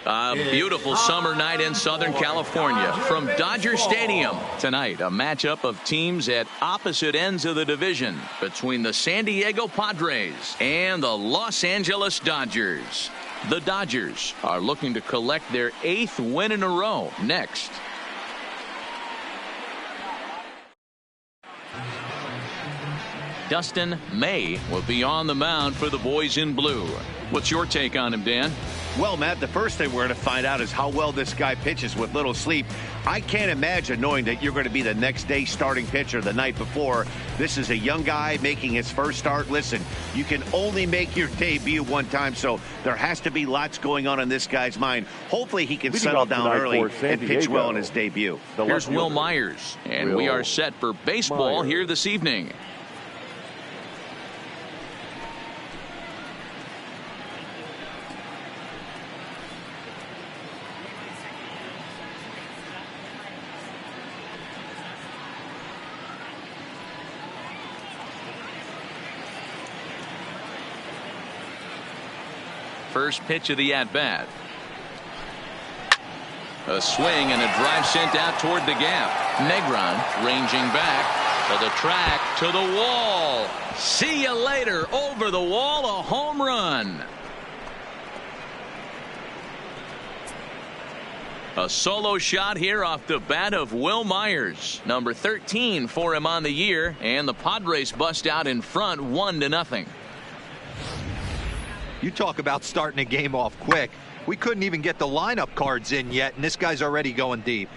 A beautiful summer night in Southern California from Dodger Stadium. Tonight, a matchup of teams at opposite ends of the division between the San Diego Padres and the Los Angeles Dodgers. The Dodgers are looking to collect their 8th win in a row next. Dustin May will be on the mound for the boys in blue. What's your take on him, Dan? Well, Matt, the first thing we're going to find out is how well this guy pitches with little sleep. I can't imagine knowing that you're going to be the next day starting pitcher the night before. This is a young guy making his first start. Listen, you can only make your debut one time, so there has to be lots going on in this guy's mind. Hopefully he can settle down early and pitch well in his debut. Here's Will Myers, and we are set for baseball here this evening. First pitch of the at-bat. A swing and a drive sent out toward the gap. Negron ranging back to the track, to the wall. See you later. Over the wall, a home run. A solo shot here off the bat of Will Myers. Number 13 for him on the year, and the Padres bust out in front 1-0. You talk about starting a game off quick. We couldn't even get the lineup cards in yet, and this guy's already going deep.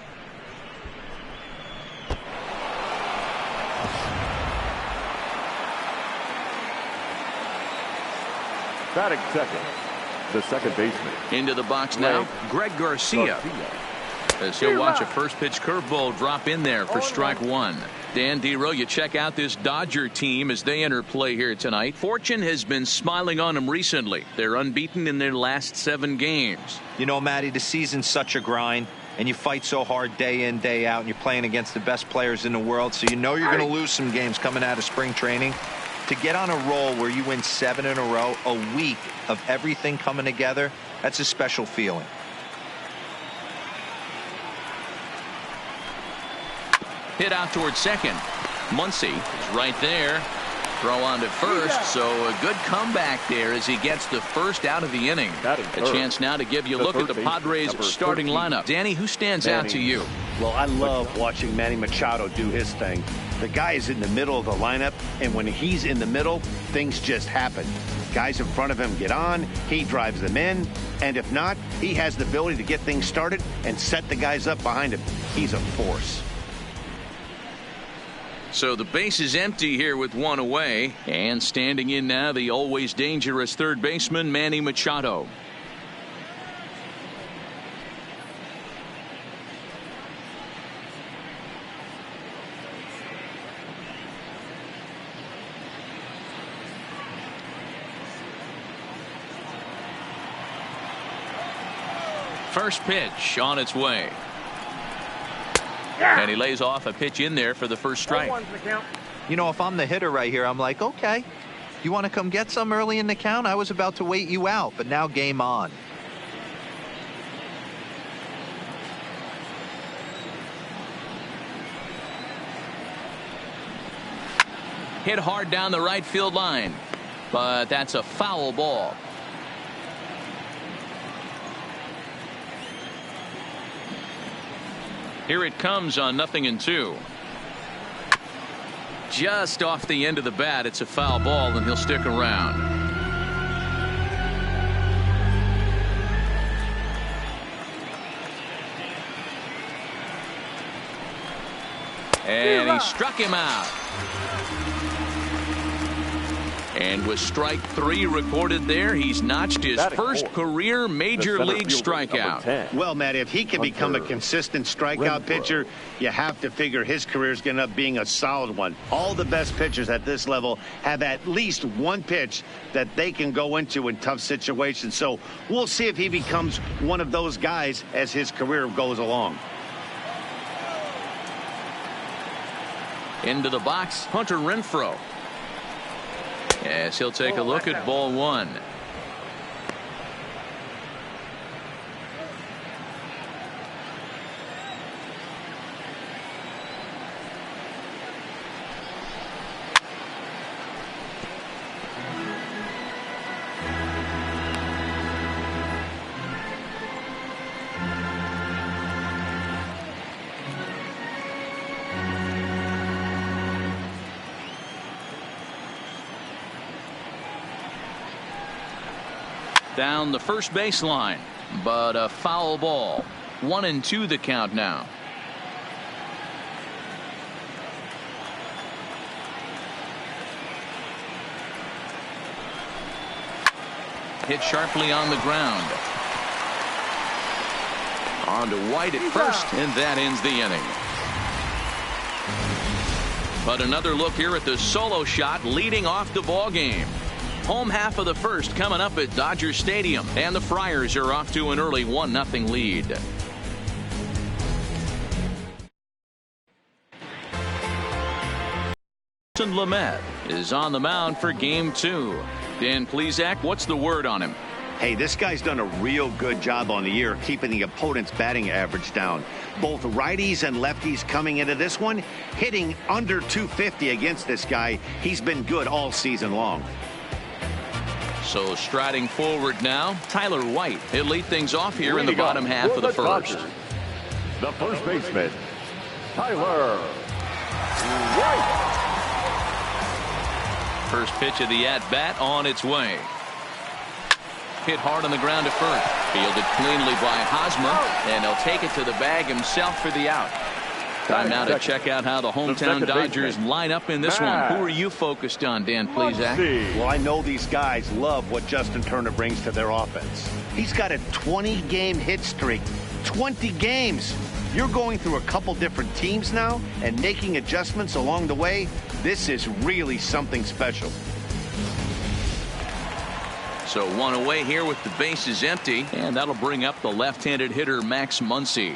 Batting second, the second baseman. Into the box now, Greg Garcia. As he'll watch a first pitch curveball drop in there for strike one. Dan Dero, you check out this Dodger team as they enter play here tonight. Fortune has been smiling on them recently. They're unbeaten in their last 7 games. You know, Matty, the season's such a grind, and you fight so hard day in, day out, and you're playing against the best players in the world, so you know you're going to lose some games coming out of spring training. To get on a roll where you win 7 in a row, a week of everything coming together, that's a special feeling. Hit out towards second. Muncy is right there. Throw on to first, so a good comeback there as he gets the first out of the inning. A chance now to give you a look at the Padres starting lineup. Danny, who stands out to you? Well, I love watching Manny Machado do his thing. The guy is in the middle of the lineup, and when he's in the middle, things just happen. Guys in front of him get on, he drives them in, and if not, he has the ability to get things started and set the guys up behind him. He's a force. So the base is empty here with 1 away, and standing in now the always dangerous third baseman Manny Machado. First pitch on its way. And he lays off a pitch in there for the first strike. You know, if I'm the hitter right here, I'm like, okay, you want to come get some early in the count? I was about to wait you out, but now game on. Hit hard down the right field line, but that's a foul ball. Here it comes on 0-2. Just off the end of the bat, it's a foul ball, and he'll stick around. And he struck him out. And with strike 3 recorded there, he's notched his first career major league strikeout. Well, Matt, if he can become a consistent strikeout pitcher, you have to figure his career is going to end up being a solid one. All the best pitchers at this level have at least one pitch that they can go into in tough situations. So we'll see if he becomes one of those guys as his career goes along. Into the box, Hunter Renfroe. Yes, he'll take a look at ball 1. Down the first baseline, but a foul ball. 1-2 the count now. Hit sharply on the ground. On to White at first, and that ends the inning. But another look here at the solo shot leading off the ball game. Home half of the first coming up at Dodger Stadium, and the Friars are off to an early 1-0 lead. Lamet is on the mound for game 2. Dan Plesac, what's the word on him? Hey, this guy's done a real good job on the year keeping the opponent's batting average down. Both righties and lefties coming into this one hitting under 250 against this guy. He's been good all season long. So striding forward now, Tyler White. He'll lead things off here in the bottom half of the first. The first baseman, Tyler White. First pitch of the at-bat on its way. Hit hard on the ground to first. Fielded cleanly by Hosmer, and he'll take it to the bag himself for the out. Time now to check out how the hometown Dodgers line up in this one. Who are you focused on, Dan Plesac? Well, I know these guys love what Justin Turner brings to their offense. He's got a 20-game hit streak. 20 games. You're going through a couple different teams now and making adjustments along the way. This is really something special. So one away here with the bases empty, and that'll bring up the left-handed hitter Max Muncy.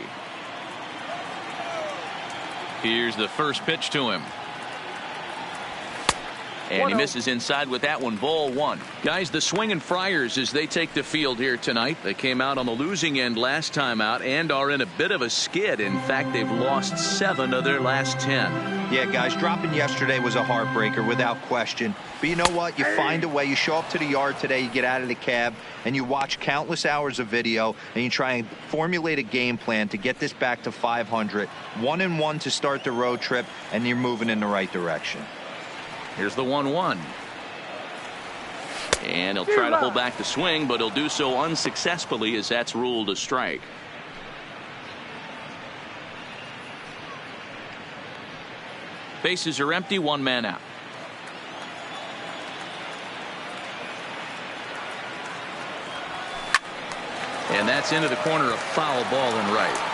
Here's the first pitch to him. And he misses inside with that one. Ball 1. Guys, the swinging Friars as they take the field here tonight. They came out on the losing end last time out and are in a bit of a skid. In fact, they've lost 7 of their last 10. Yeah, guys, dropping yesterday was a heartbreaker without question. But you know what? You find a way. You show up to the yard today, you get out of the cab, and you watch countless hours of video, and you try and formulate a game plan to get this back to 500. 1-1 to start the road trip, and you're moving in the right direction. Here's the 1-1. And he'll try to hold back the swing, but he'll do so unsuccessfully as that's ruled a strike. Bases are empty, 1 man out. And that's into the corner, a foul ball and right.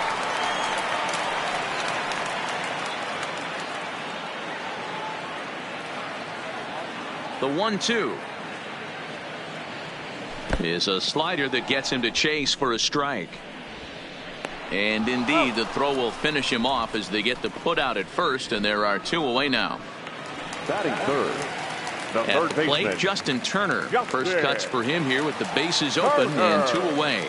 The 1-2 is a slider that gets him to chase for a strike. And indeed, the throw will finish him off as they get the put out at first, and there are 2 away now. Batting third, the at third the plate, baseman, Justin Turner. First cuts for him here with the bases open and 2 away.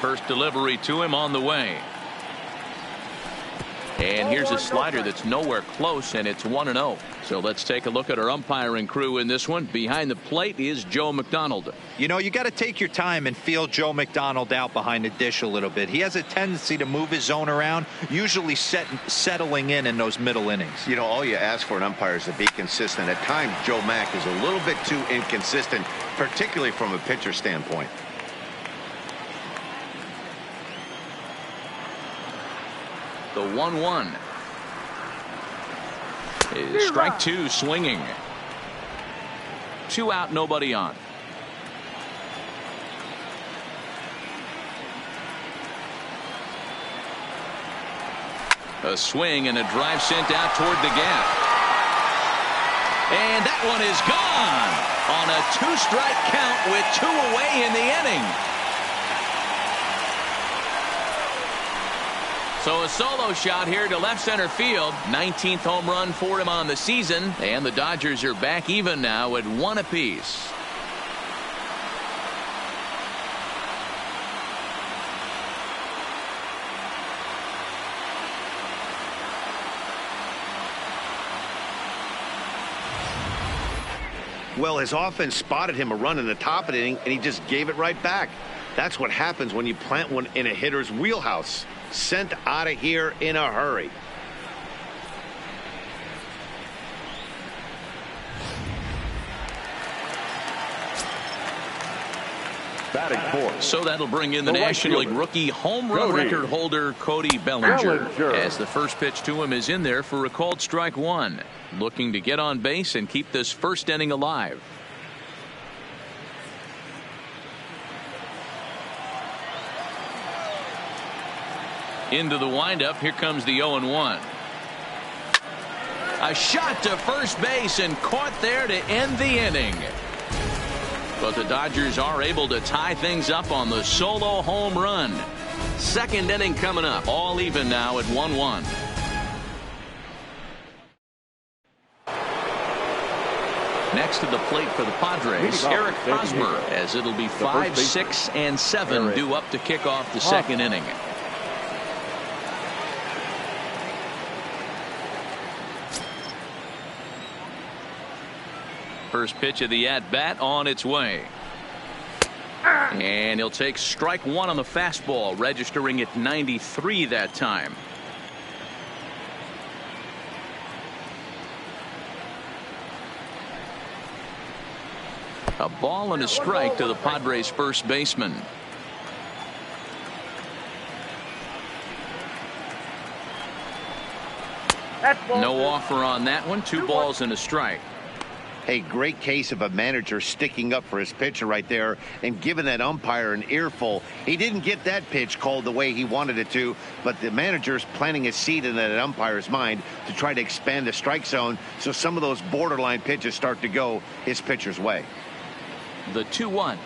First delivery to him on the way. And here's a slider that's nowhere close, and it's 1-0. So let's take a look at our umpiring crew in this one. Behind the plate is Joe McDonald. You know, you got to take your time and feel Joe McDonald out behind the dish a little bit. He has a tendency to move his zone around, usually settling in those middle innings. You know, all you ask for an umpire is to be consistent. At times, Joe Mack is a little bit too inconsistent, particularly from a pitcher standpoint. The 1-1 is strike 2, swinging. 2 out, nobody on. A swing and a drive sent out toward the gap. And that one is gone on a 2-strike count with 2 away in the inning. So a solo shot here to left center field. 19th home run for him on the season. And the Dodgers are back even now at 1 apiece. Well, his offense spotted him a run in the top of the inning, and he just gave it right back. That's what happens when you plant one in a hitter's wheelhouse. Sent out of here in a hurry. Batting fourth. So that'll bring in the The right National League fielder, rookie home run Cody record holder Cody Bellinger. Bellinger. As the first pitch to him is in there for a called strike one. Looking to get on base and keep this first inning alive. Into the windup. Here comes the 0-1. A shot to first base and caught there to end the inning. But the Dodgers are able to tie things up on the solo home run. Second inning coming up. All even now at 1-1. Next to the plate for the Padres, Eric Hosmer, as it'll be 5, 6, and 7 due up to kick off the second inning. First pitch of the at-bat on its way. And he'll take strike one on the fastball, registering at 93 that time. A ball and a strike to the Padres first baseman. No offer on that one. 2 balls and a strike. A great case of a manager sticking up for his pitcher right there and giving that umpire an earful. He didn't get that pitch called the way he wanted it to, but the manager's planting a seed in that umpire's mind to try to expand the strike zone so some of those borderline pitches start to go his pitcher's way. The 2-1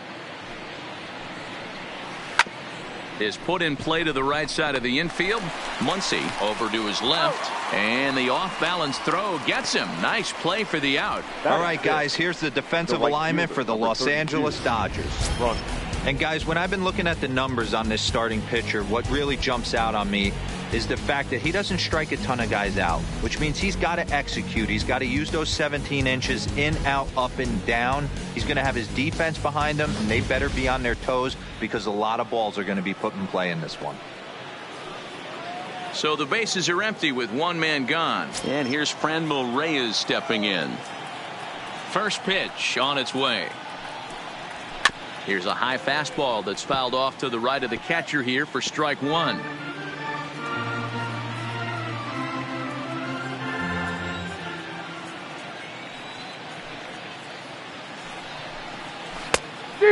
is put in play to the right side of the infield. Muncy over to his left, and the off-balance throw gets him. Nice play for the out. All right, guys, here's the defensive alignment for the Los Angeles Dodgers. And guys, when I've been looking at the numbers on this starting pitcher, what really jumps out on me is the fact that he doesn't strike a ton of guys out, which means he's got to execute. He's got to use those 17 inches in, out, up, and down. He's going to have his defense behind him, and they better be on their toes because a lot of balls are going to be put in play in this one. So the bases are empty with one man gone. And here's Franmil Reyes stepping in. First pitch on its way. Here's a high fastball that's fouled off to the right of the catcher here for strike one.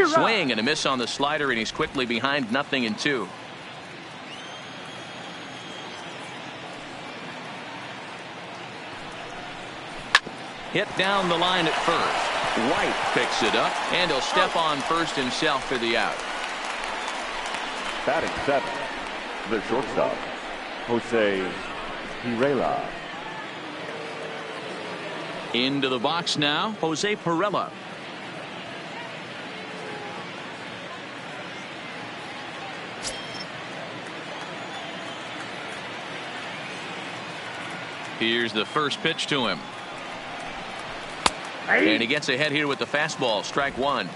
Swing and a miss on the slider, and he's quickly behind 0-2. Hit down the line at first. White picks it up, and he'll step on first himself for the out. Batting 7, the shortstop, Jose Pirela. Into the box now, Jose Pirela. Here's the first pitch to him. And he gets ahead here with the fastball. Strike one.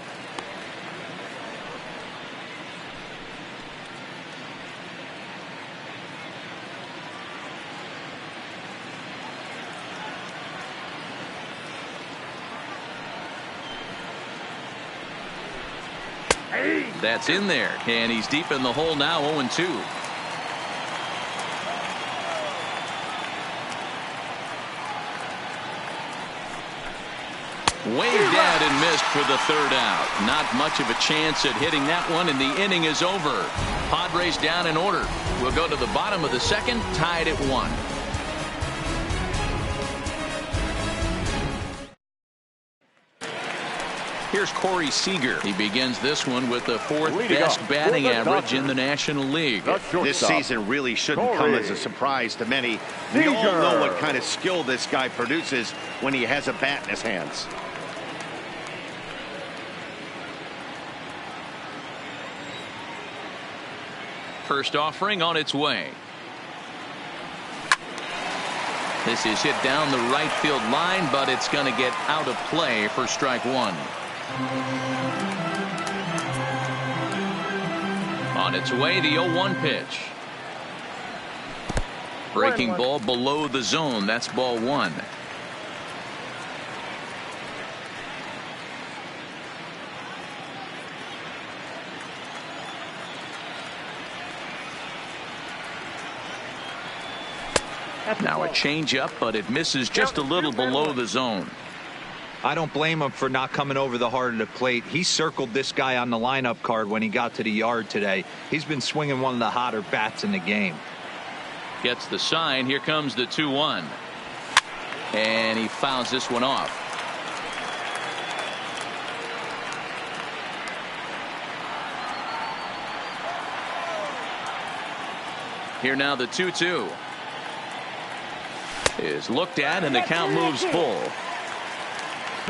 That's in there, and he's deep in the hole now. 0-2. Waved out and missed for the third out. Not much of a chance at hitting that one, and the inning is over. Padres down in order. We'll go to the bottom of the second, tied at 1. Here's Corey Seager. He begins this one with the 4th best batting average in the National League. This season really shouldn't come as a surprise to many. We all know what kind of skill this guy produces when he has a bat in his hands. First offering on its way. This is hit down the right field line, but it's going to get out of play for strike one. On its way, the 0-1 pitch. Breaking ball below the zone. That's ball one. Now a changeup, but it misses just a little below the zone. I don't blame him for not coming over the heart of the plate. He circled this guy on the lineup card when he got to the yard today. He's been swinging one of the hotter bats in the game. Gets the sign. Here comes the 2-1. And he fouls this one off. Here now the 2-2 is looked at, and the count moves full.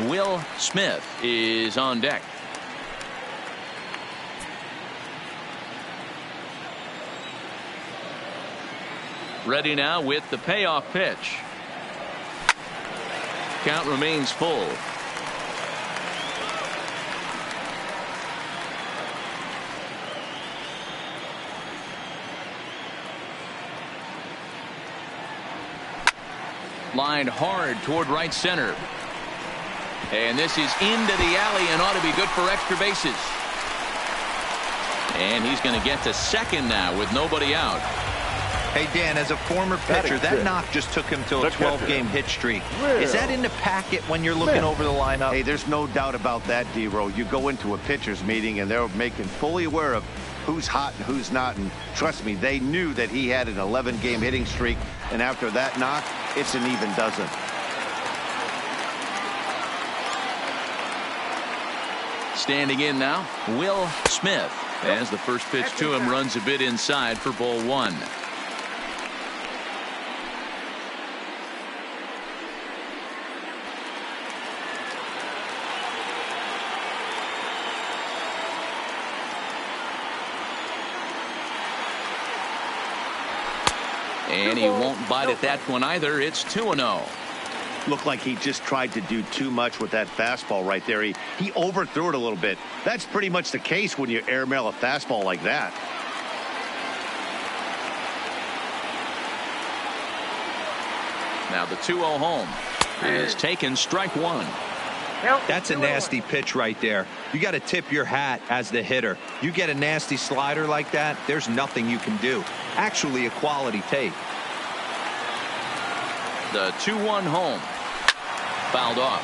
Will Smith is on deck. Ready now with the payoff pitch. Count remains full. Lined hard toward right center. And this is into the alley and ought to be good for extra bases. And he's going to get to second now with nobody out. Hey, Dan, as a former pitcher, that knock just took him to a 12-game hit streak. Is that in the packet when you're looking over the lineup? Hey, there's no doubt about that, D-Row. You go into a pitcher's meeting, and they're making fully aware of who's hot and who's not. And trust me, they knew that he had an 11-game hitting streak. And after that knock, it's an even dozen. Standing in now, Will Smith, as the first pitch to him runs a bit inside for ball one. And he won't bite at that one either. It's 2-0. Looked like he just tried to do too much with that fastball right there. He overthrew it a little bit. That's pretty much the case when you airmail a fastball like that. Now the 2-0 home is taken, strike one. That's a nasty pitch right there. You got to tip your hat as the hitter. You get a nasty slider like that, there's nothing you can do. Actually a quality take. The 2-1 home. Fouled off.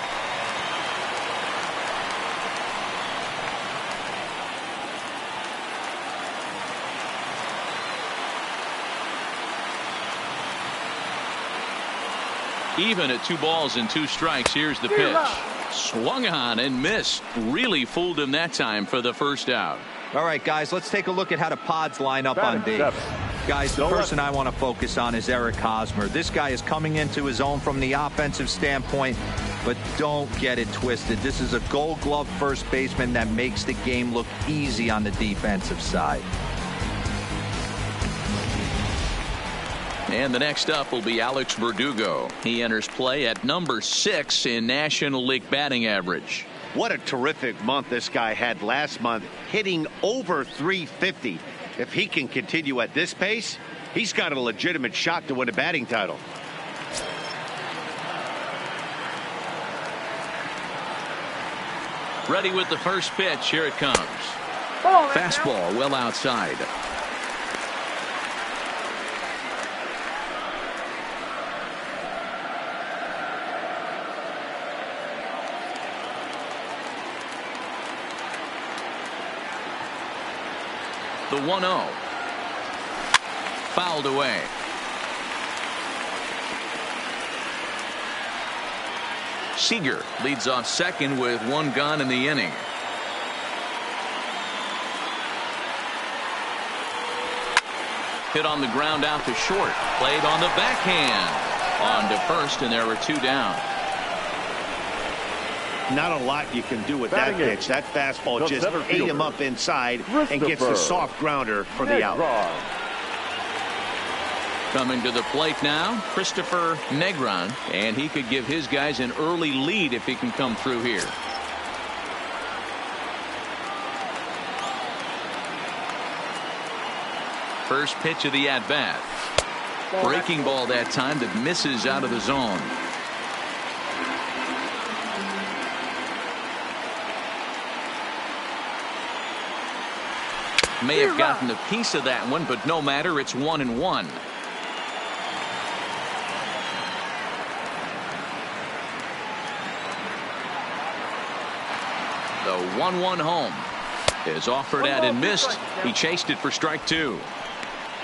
Even at 2 balls and 2 strikes, here's the pitch. Swung on and missed. Really fooled him that time for the first out. All right, guys, let's take a look at how the Pods line up on D. Guys, the person I want to focus on is Eric Hosmer. This guy is coming into his own from the offensive standpoint, but don't get it twisted. This is a Gold Glove first baseman that makes the game look easy on the defensive side. And the next up will be Alex Verdugo. He enters play at number 6 in National League batting average. What a terrific month this guy had last month, hitting over 350. If he can continue at this pace, he's got a legitimate shot to win a batting title. Ready with the first pitch. Here it comes. Fastball well outside. The 1-0. Fouled away. Seager leads off second with 1 gone in the inning. Hit on the ground out to short. Played on the backhand. On to first, and there were 2 down. Not a lot you can do with that pitch. That fastball just ate him up inside and gets the soft grounder for the out. Coming to the plate now, Christopher Negron, and he could give his guys an early lead if he can come through here. First pitch of the at-bat. Breaking ball that time that misses out of the zone. May have gotten a piece of that one, but no matter. It's 1-1. The 1-1 home is offered at and missed. He chased it for strike 2.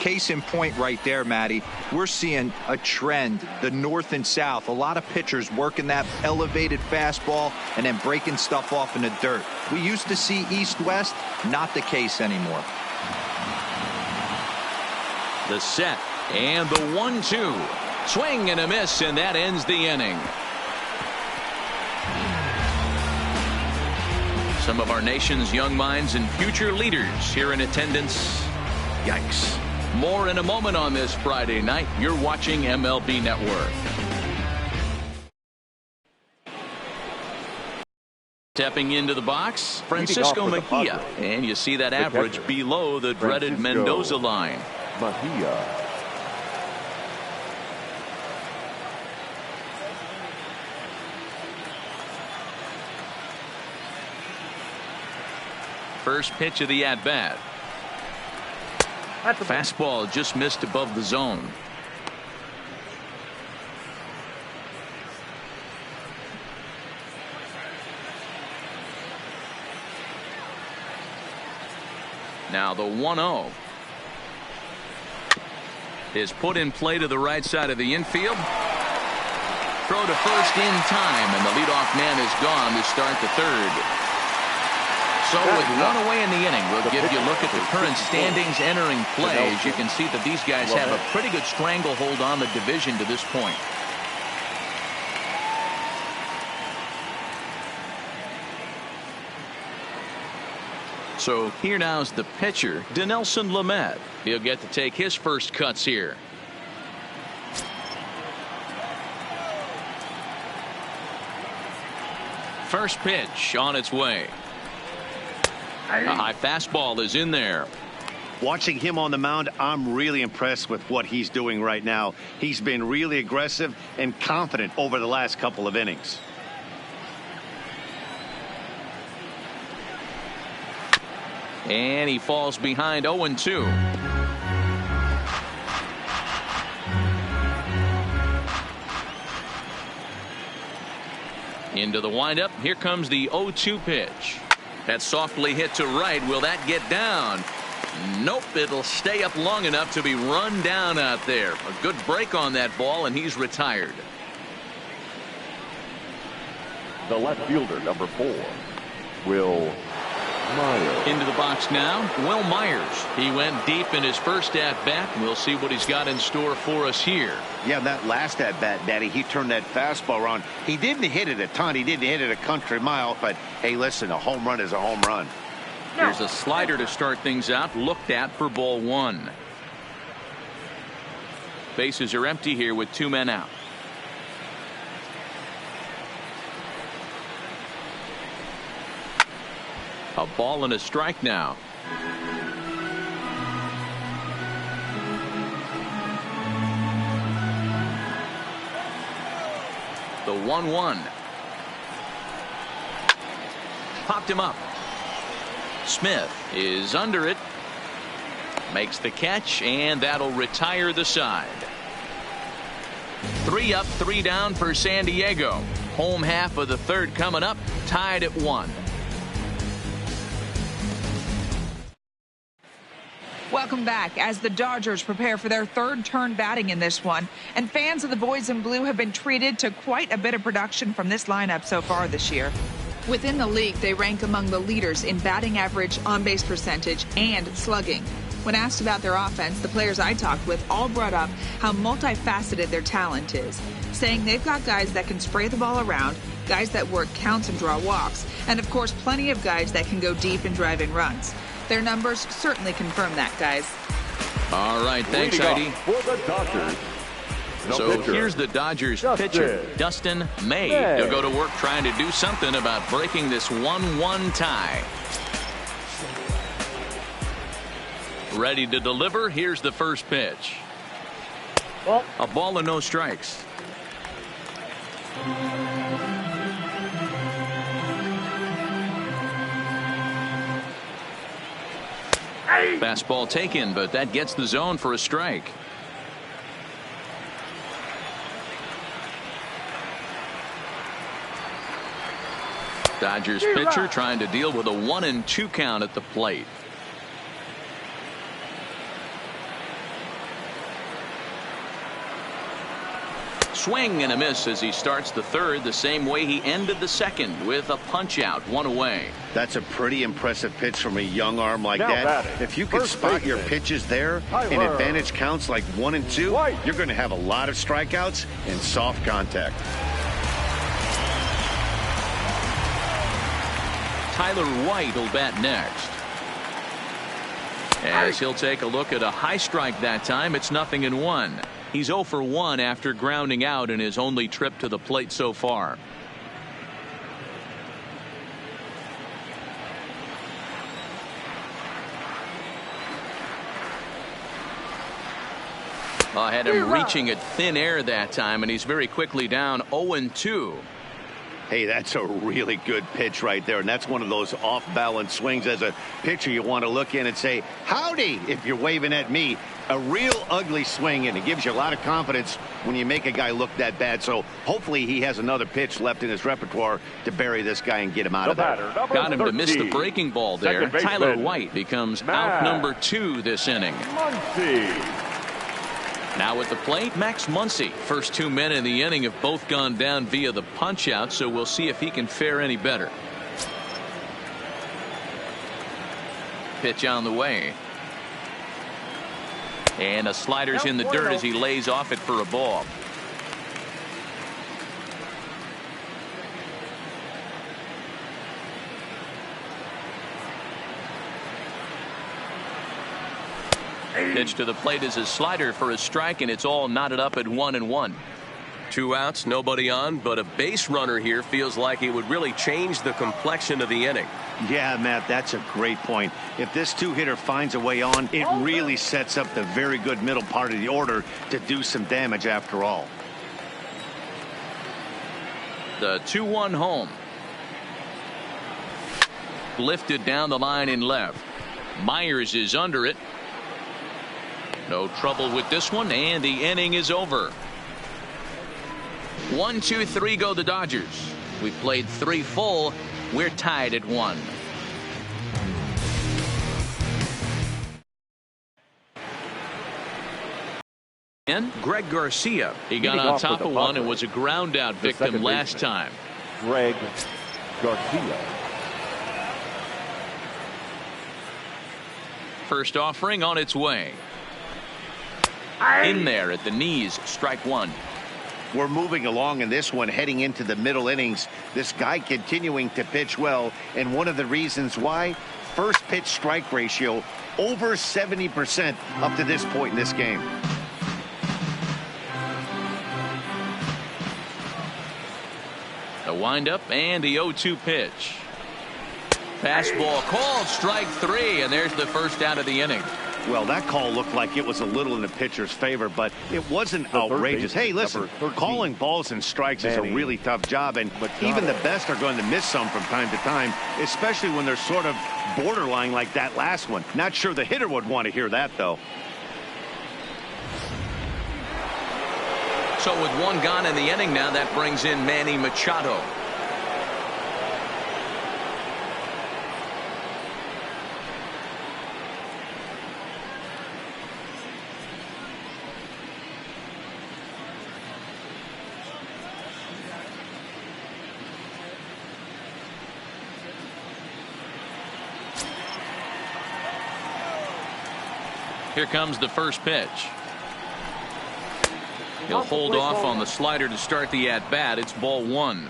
Case in point right there, Matty. We're seeing a trend, the north and south. A lot of pitchers working that elevated fastball and then breaking stuff off in the dirt. We used to see east-west, not the case anymore. The set and the 1-2. Swing and a miss, and that ends the inning. Some of our nation's young minds and future leaders here in attendance. Yikes. More in a moment on this Friday night. You're watching MLB Network. Stepping into the box, Francisco Mejia. And you see that average below the dreaded Mendoza line. Mejia. First pitch of the at-bat. Fastball just missed above the zone. Now the 1-0 is put in play to the right side of the infield. Throw to first in time, and the leadoff man is gone to start the third. So with one away in the inning, we'll give you a look at the current standings entering play. As you can see that these guys have a pretty good stranglehold on the division to this point. So here now's the pitcher, Dinelson Lamet. He'll get to take his first cuts here. First pitch on its way. A high fastball is in there. Watching him on the mound, I'm really impressed with what he's doing right now. He's been really aggressive and confident over the last couple of innings. And he falls behind 0-2. Into the windup. Here comes the 0-2 pitch. That's softly hit to right. Will that get down? Nope. It'll stay up long enough to be run down out there. A good break on that ball, and he's retired. The left fielder, number 4, Will Myers. Into the box now, Will Myers. He went deep in his first at-bat. We'll see what he's got in store for us here. Yeah, that last at-bat, Daddy, he turned that fastball around. He didn't hit it a ton. He didn't hit it a country mile. But, hey, listen, a home run is a home run. Here's a slider to start things out. Looked at for ball 1. Bases are empty here with 2 men out. A ball and a strike now. The 1-1. Popped him up. Smith is under it. Makes the catch, and that'll retire the side. 3 up, 3 down for San Diego. Home half of the third coming up, tied at 1. Welcome back as the Dodgers prepare for their third turn batting in this one. And fans of the boys in blue have been treated to quite a bit of production from this lineup so far this year. Within the league, they rank among the leaders in batting average, on-base percentage, and slugging. When asked about their offense, the players I talked with all brought up how multifaceted their talent is, saying they've got guys that can spray the ball around, guys that work counts and draw walks, and of course plenty of guys that can go deep and drive in runs. Their numbers certainly confirm that, guys. All right, thanks, Heidi. For the Dodgers. So here's the Dodgers pitcher, Dustin May. He'll go to work trying to do something about breaking this 1-1 tie. Ready to deliver. Here's the first pitch. A ball and no strikes. Fastball taken, but that gets the zone for a strike. Dodgers pitcher trying to deal with a 1-2 count at the plate. Swing and a miss as he starts the third the same way he ended the second, with a punch out, 1 away. That's a pretty impressive pitch from a young arm like Now that. batting, If you can spot your pitches there in advantage counts like 1 and 2, you're going to have a lot of strikeouts and soft contact. Tyler White will bat next. As he'll take a look at a high strike that time, it's 0-1. He's 0 for 1 after grounding out in his only trip to the plate so far. I had him reaching at thin air that time, and he's very quickly down 0-2. Hey, that's a really good pitch right there, and that's one of those off-balance swings. As a pitcher, you want to look in and say, howdy, if you're waving at me. A real ugly swing, and it gives you a lot of confidence when you make a guy look that bad. So hopefully he has another pitch left in his repertoire to bury this guy and get him out of there. Got him to miss the breaking ball there. Tyler White becomes out number 2 this inning. Now at the plate, Max Muncy. First 2 men in the inning have both gone down via the punch out, so we'll see if he can fare any better. Pitch on the way. And a slider's in the dirt as he lays off it for a ball. Pitch to the plate is a slider for a strike, and it's all knotted up at 1-1. 2 outs, nobody on, but a base runner here feels like it would really change the complexion of the inning. Yeah, Matt, that's a great point. If this 2-hitter finds a way on, it really sets up the very good middle part of the order to do some damage after all. The 2-1 home. Lifted down the line in left. Myers is under it. No trouble with this one, and the inning is over. 1, 2, 3 go the Dodgers. We've played 3 full. We're tied at 1. And Greg Garcia. He got on top of one and was a ground out victim last time. Greg Garcia. First offering on its way. In there at the knees, strike 1. We're moving along in this one, heading into the middle innings. This guy continuing to pitch well, and one of the reasons why, first pitch strike ratio over 70% up to this point in this game. The windup and the 0-2 pitch. Fastball called, strike 3, and there's the first out of the inning. Well, that call looked like it was a little in the pitcher's favor, but it wasn't outrageous. Hey, listen, calling balls and strikes is a really tough job, and even the best are going to miss some from time to time, especially when they're sort of borderline like that last one. Not sure the hitter would want to hear that, though. So with 1 gone in the inning now, that brings in Manny Machado. Here comes the first pitch. He'll hold off on the slider to start the at-bat. It's ball 1.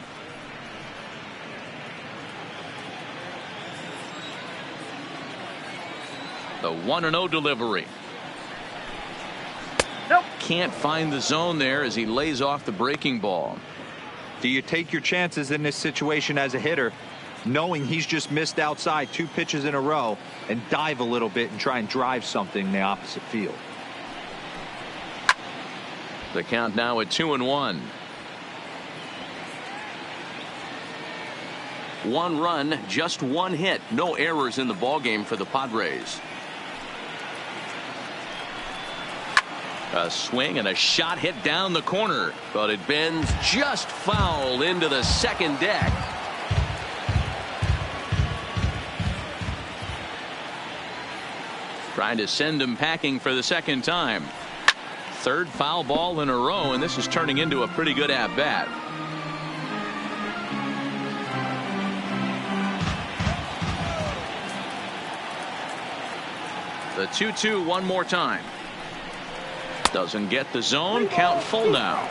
The 1-0 delivery. Nope. Can't find the zone there as he lays off the breaking ball. Do you take your chances in this situation as a hitter, knowing he's just missed outside 2 pitches in a row, and dive a little bit and try and drive something in the opposite field? The count now at 2-1. 1 run, just 1 hit. No errors in the ballgame for the Padres. A swing and a shot hit down the corner, but it bends just foul into the second deck. Trying to send him packing for the second time. Third foul ball in a row, and this is turning into a pretty good at-bat. The 2-2 one more time. Doesn't get the zone. Count full now.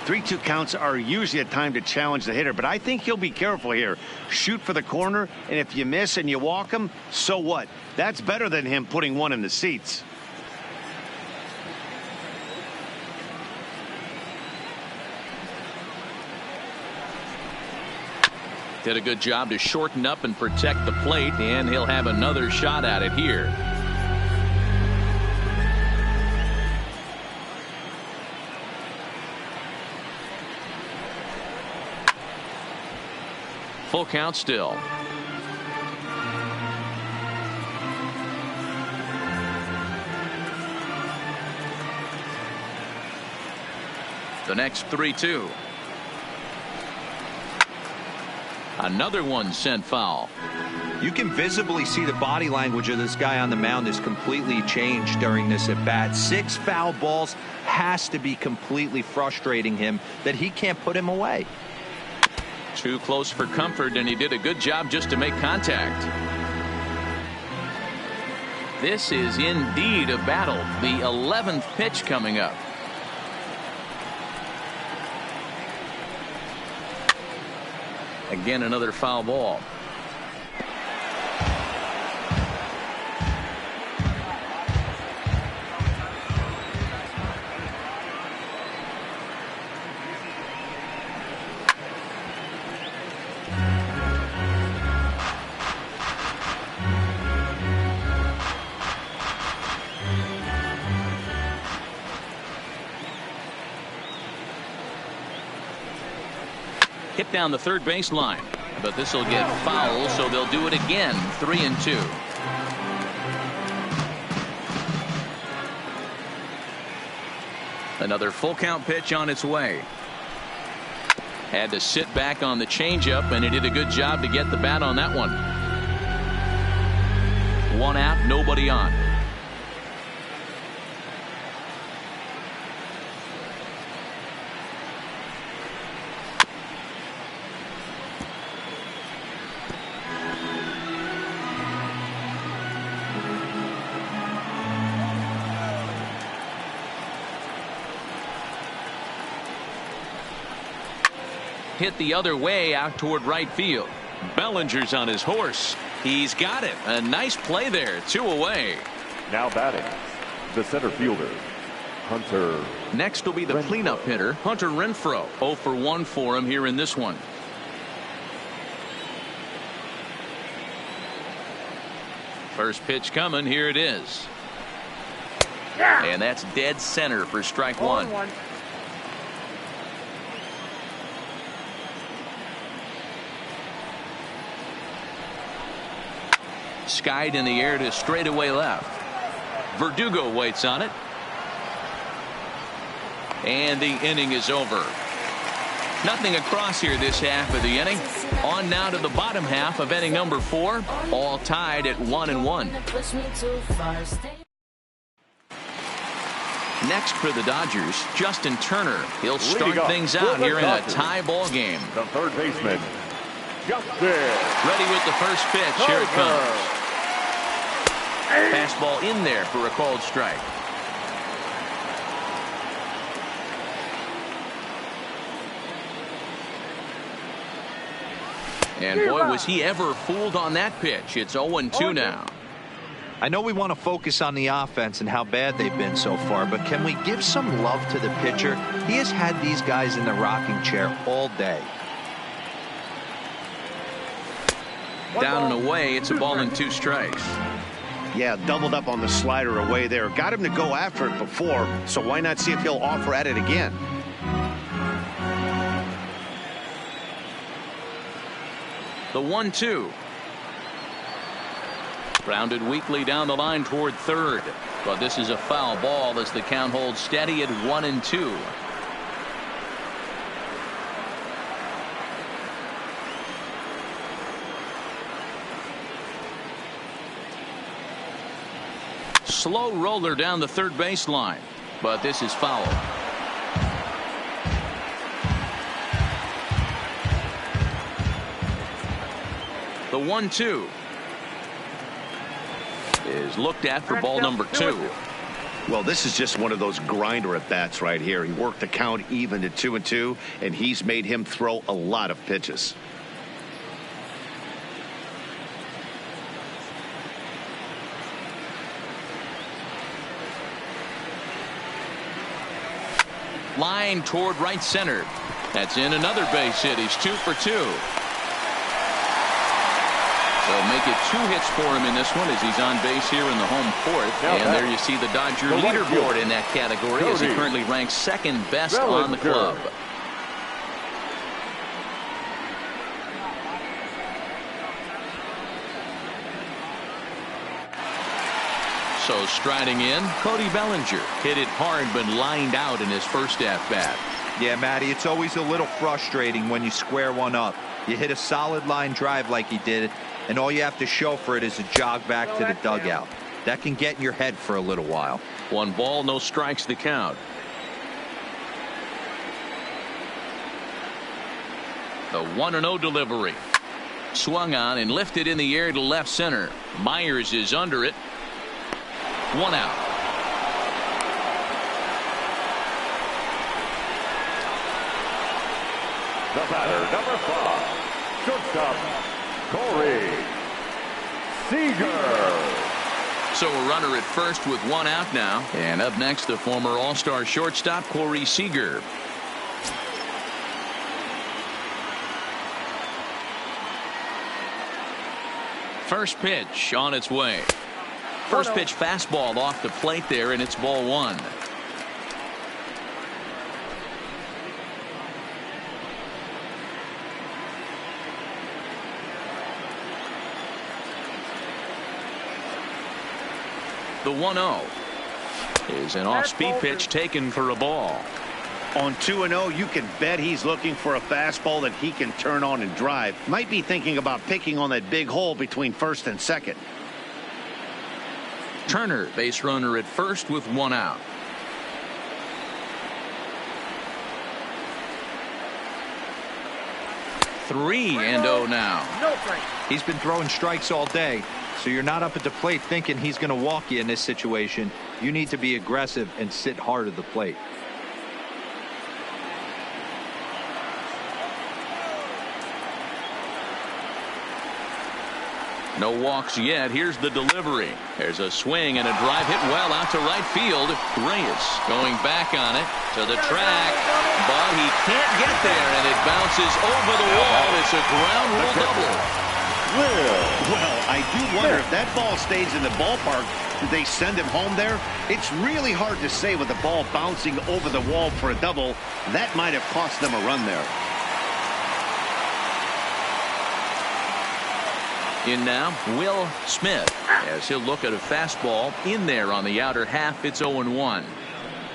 3-2 counts are usually a time to challenge the hitter, but I think he'll be careful here. Shoot for the corner, and if you miss and you walk him, so what? That's better than him putting one in the seats. Did a good job to shorten up and protect the plate, and he'll have another shot at it here. Full count still. The next 3-2. Another one sent foul. You can visibly see the body language of this guy on the mound is completely changed during this at bat. 6 foul balls has to be completely frustrating him that he can't put him away. Too close for comfort, and he did a good job just to make contact. This is indeed a battle. The 11th pitch coming up. Again, another foul ball. Hit down the third baseline, but this will get foul, so they'll do it again. 3-2. Another full count pitch on its way. Had to sit back on the changeup, and he did a good job to get the bat on that one. 1 out, nobody on. Hit the other way out toward right field. Bellinger's on his horse. He's got it. A nice play there. 2 away. Now batting, the center fielder, Hunter. Next will be the cleanup hitter, Hunter Renfroe. 0 for 1 for him here in this one. First pitch coming. Here it is. And that's dead center for strike 1. Skied in the air to straightaway left. Verdugo waits on it. And the inning is over. Nothing across here this half of the inning. On now to the bottom half of inning number 4. All tied at 1-1. Next for the Dodgers, Justin Turner. He'll start things out here in a tie ball game. The third baseman, Justin. Ready with the first pitch. Here it comes. Fastball in there for a called strike. And boy, was he ever fooled on that pitch. It's 0-2 now. I know we want to focus on the offense and how bad they've been so far, but can we give some love to the pitcher? He has had these guys in the rocking chair all day. Down and away. It's a ball and 2 strikes. Yeah, doubled up on the slider away there. Got him to go after it before, so why not see if he'll offer at it again? The 1-2. Grounded weakly down the line toward third. But this is a foul ball as the count holds steady at 1-2. slow roller down the third baseline, but this is foul. The 1-2 is looked at for ball number 2. Well, this is just one of those grinder at bats right here. He worked the count even to 2-2, and he's made him throw a lot of pitches. Line toward right center. That's in another base hit. He's 2 for 2. So make it 2 hits for him in this one as he's on base here in the home fourth. And there you see the Dodger leaderboard in that category as he currently ranks second best on the club. So striding in, Cody Bellinger hit it hard but lined out in his first at-bat. Yeah, Matty, it's always a little frustrating when you square one up. You hit a solid line drive like he did, and all you have to show for it is a jog back to the dugout. That can get in your head for a little while. 1 ball, no strikes the count. The 1-0 delivery. Swung on and lifted in the air to left center. Myers is under it. 1 out. The batter, number 5, shortstop, Corey Seager. So a runner at first with 1 out now. And up next, the former All-Star shortstop, Corey Seager. First pitch on its way. First pitch fastball off the plate there, and it's ball 1. The 1-0 is an off-speed pitch taken for a ball. On 2-0, you can bet he's looking for a fastball that he can turn on and drive. Might be thinking about picking on that big hole between first and second. Turner, base runner at first with 1 out. Three and 0 now. He's been throwing strikes all day, so you're not up at the plate thinking he's going to walk you in this situation. You need to be aggressive and sit hard at the plate. No walks yet. Here's the delivery. There's a swing and a drive hit well out to right field. Reyes going back on it to the track, but he can't get there, and it bounces over the wall. It's a ground rule double. Well, I do wonder if that ball stays in the ballpark, do they send him home there? It's really hard to say with the ball bouncing over the wall for a double. That might have cost them a run there. In now, Will Smith, as he'll look at a fastball in there on the outer half. It's 0-1.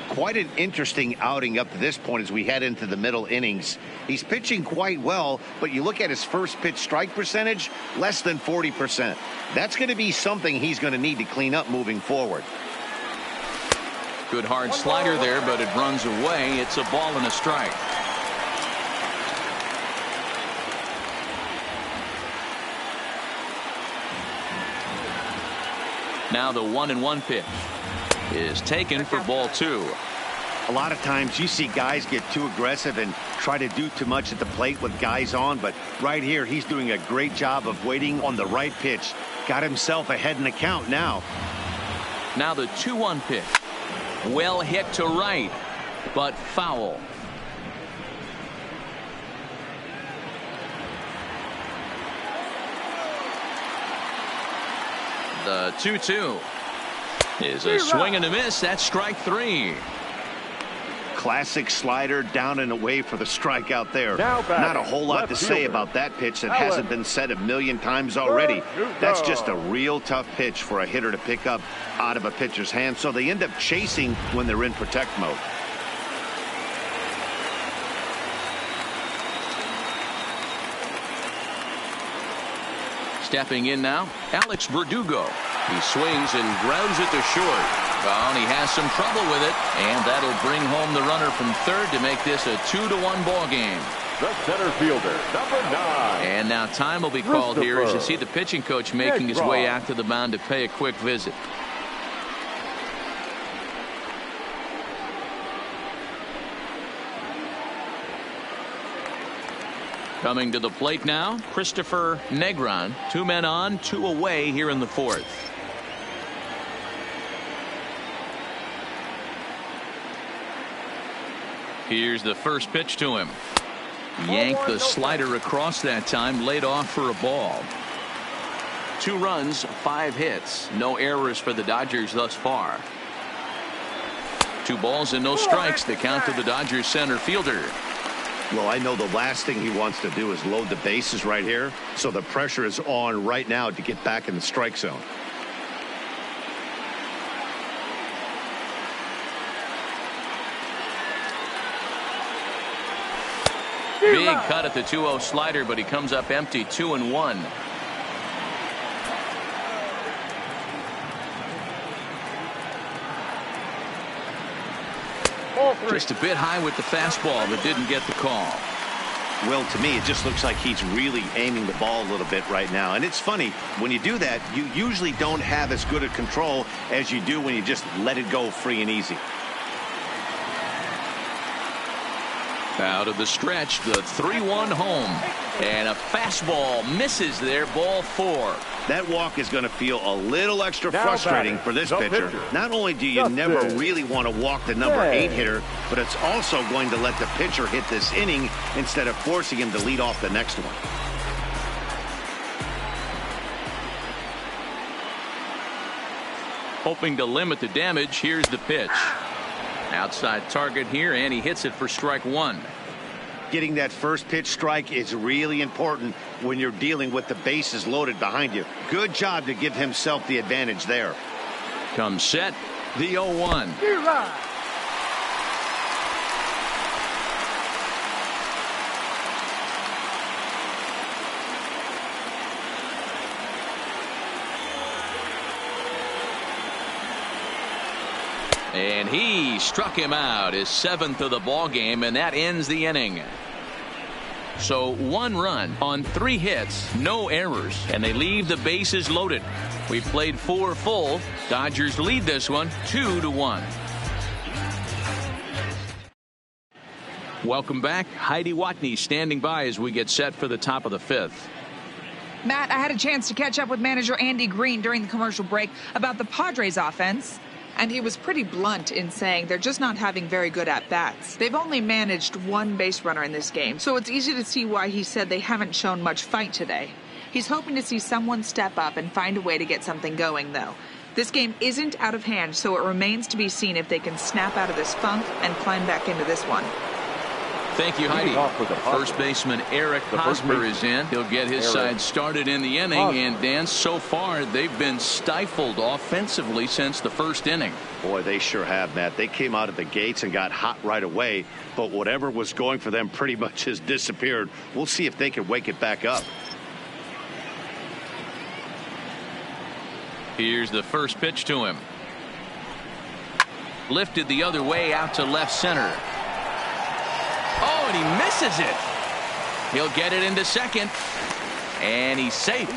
Quite an interesting outing up to this point as we head into the middle innings. He's pitching quite well, but you look at his first pitch strike percentage, less than 40%. That's going to be something he's going to need to clean up moving forward. Good hard slider there, but it runs away. It's a ball and a strike. Now the 1-1 pitch is taken for ball 2. A lot of times you see guys get too aggressive and try to do too much at the plate with guys on, but right here he's doing a great job of waiting on the right pitch. Got himself ahead in the count now. Now the 2-1 pitch. Well hit to right, but foul. The 2-2 is a swing and a miss. That's strike 3. Classic slider down and away for the strikeout there. Not a whole lot to say about that pitch that hasn't been said a million times already. That's just a real tough pitch for a hitter to pick up out of a pitcher's hand, so they end up chasing when they're in protect mode. Stepping in now, Alex Verdugo. He swings and grounds it to short. Well, and he has some trouble with it, and that'll bring home the runner from third to make this a 2-1 ball game. The center fielder, number 9. And now time will be called here as you see the pitching coach making his way out to the mound to pay a quick visit. Coming to the plate now, Christopher Negron. 2 men on, 2 away here in the 4th. Here's the first pitch to him. Yanked the slider across that time, laid off for a ball. 2 runs, 5 hits, no errors for the Dodgers thus far. 2 balls and no strikes. The count to the Dodgers center fielder. Well, I know the last thing he wants to do is load the bases right here, so the pressure is on right now to get back in the strike zone. Big cut at the 2-0 slider, but he comes up empty. 2-1. Just a bit high with the fastball, but didn't get the call. Well, to me, it just looks like he's really aiming the ball a little bit right now. And it's funny, when you do that, you usually don't have as good a control as you do when you just let it go free and easy. Out of the stretch, the 3-1 home. And a fastball misses there, ball 4. That walk is going to feel a little extra frustrating for this pitcher. Not only do you never really want to walk the number 8 hitter, but it's also going to let the pitcher hit this inning instead of forcing him to lead off the next one. Hoping to limit the damage, here's the pitch. Outside target here, and he hits it for strike 1. Getting that first pitch strike is really important when you're dealing with the bases loaded behind you. Good job to give himself the advantage there. Comes set, the 0-1. And he struck him out, his 7th of the ball game, and that ends the inning. So 1 run on 3 hits, no errors, and they leave the bases loaded. We've played 4 full. Dodgers lead this one 2-1. Welcome back. Heidi Watney standing by as we get set for the top of the 5th. Matt, I had a chance to catch up with manager Andy Green during the commercial break about the Padres offense. And he was pretty blunt in saying they're just not having very good at-bats. They've only managed 1 base runner in this game, so it's easy to see why he said they haven't shown much fight today. He's hoping to see someone step up and find a way to get something going, though. This game isn't out of hand, so it remains to be seen if they can snap out of this funk and climb back into this one. Thank you, Heidi. First baseman Eric Hosmer is in. He'll get his side started in the inning. And, Dan, so far they've been stifled offensively since the first inning. Boy, they sure have, Matt. They came out of the gates and got hot right away. But whatever was going for them pretty much has disappeared. We'll see if they can wake it back up. Here's the first pitch to him. Lifted the other way out to left center. Oh, and he misses it. He'll get it into second. And he's safe.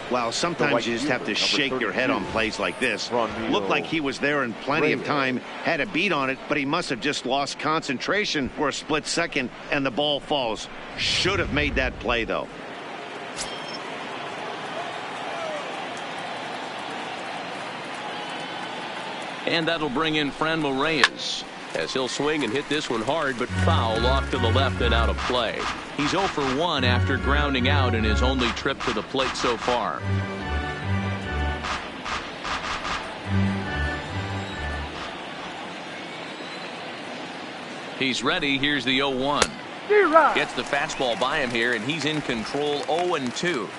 Wow, sometimes you just have to shake your head on plays like this. Looked like he was there in plenty of time, had a beat on it, but he must have just lost concentration for a split second, and the ball falls. Should have made that play, though. And that'll bring in Franmil Reyes, as he'll swing and hit this one hard, but foul off to the left and out of play. He's 0 for 1 after grounding out in his only trip to the plate so far. He's ready. Here's the 0-1. Gets the fastball by him here, and he's in control. 0-2.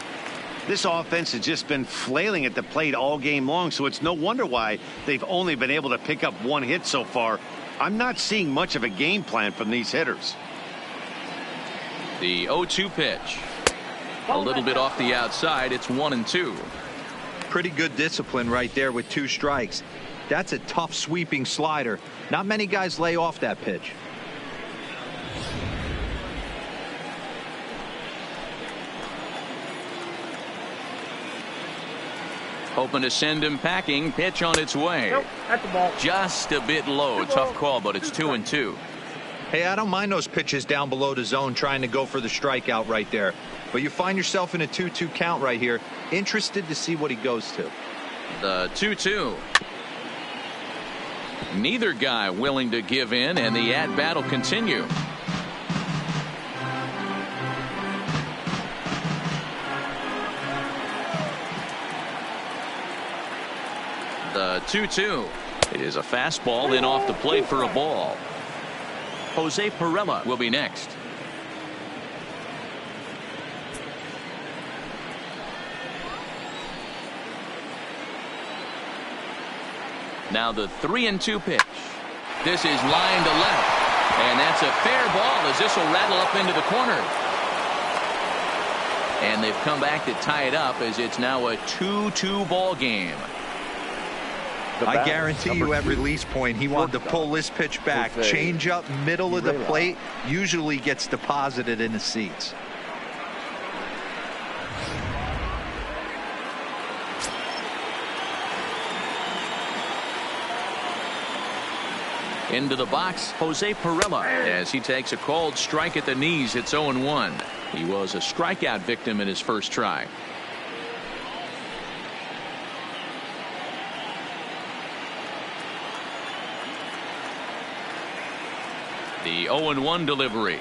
This offense has just been flailing at the plate all game long, so it's no wonder why they've only been able to pick up 1 hit so far. I'm not seeing much of a game plan from these hitters. The 0-2 pitch. A little bit off the outside. It's 1-2. Pretty good discipline right there with 2 strikes. That's a tough sweeping slider. Not many guys lay off that pitch. Hoping to send him packing. Pitch on its way. Nope, that's the ball. Just a bit low. Tough call, but it's 2-2. Hey, I don't mind those pitches down below the zone trying to go for the strikeout right there. But you find yourself in a 2-2 count right here. Interested to see what he goes to. The 2-2. Neither guy willing to give in, and the at-bat will continue. The 2-2. It is a fastball in off the plate for a ball. Jose Perella will be next. Now the 3-2 pitch. This is line to left. And that's a fair ball as this will rattle up into the corner. And they've come back to tie it up as it's now a 2-2 ball game. I guarantee you at release point he wanted to pull this pitch back. Change up middle of the plate usually gets deposited in the seats. Into the box, Jose Perella, as he takes a called strike at the knees. It's 0-1. He was a strikeout victim in his first try. The 0-1 delivery.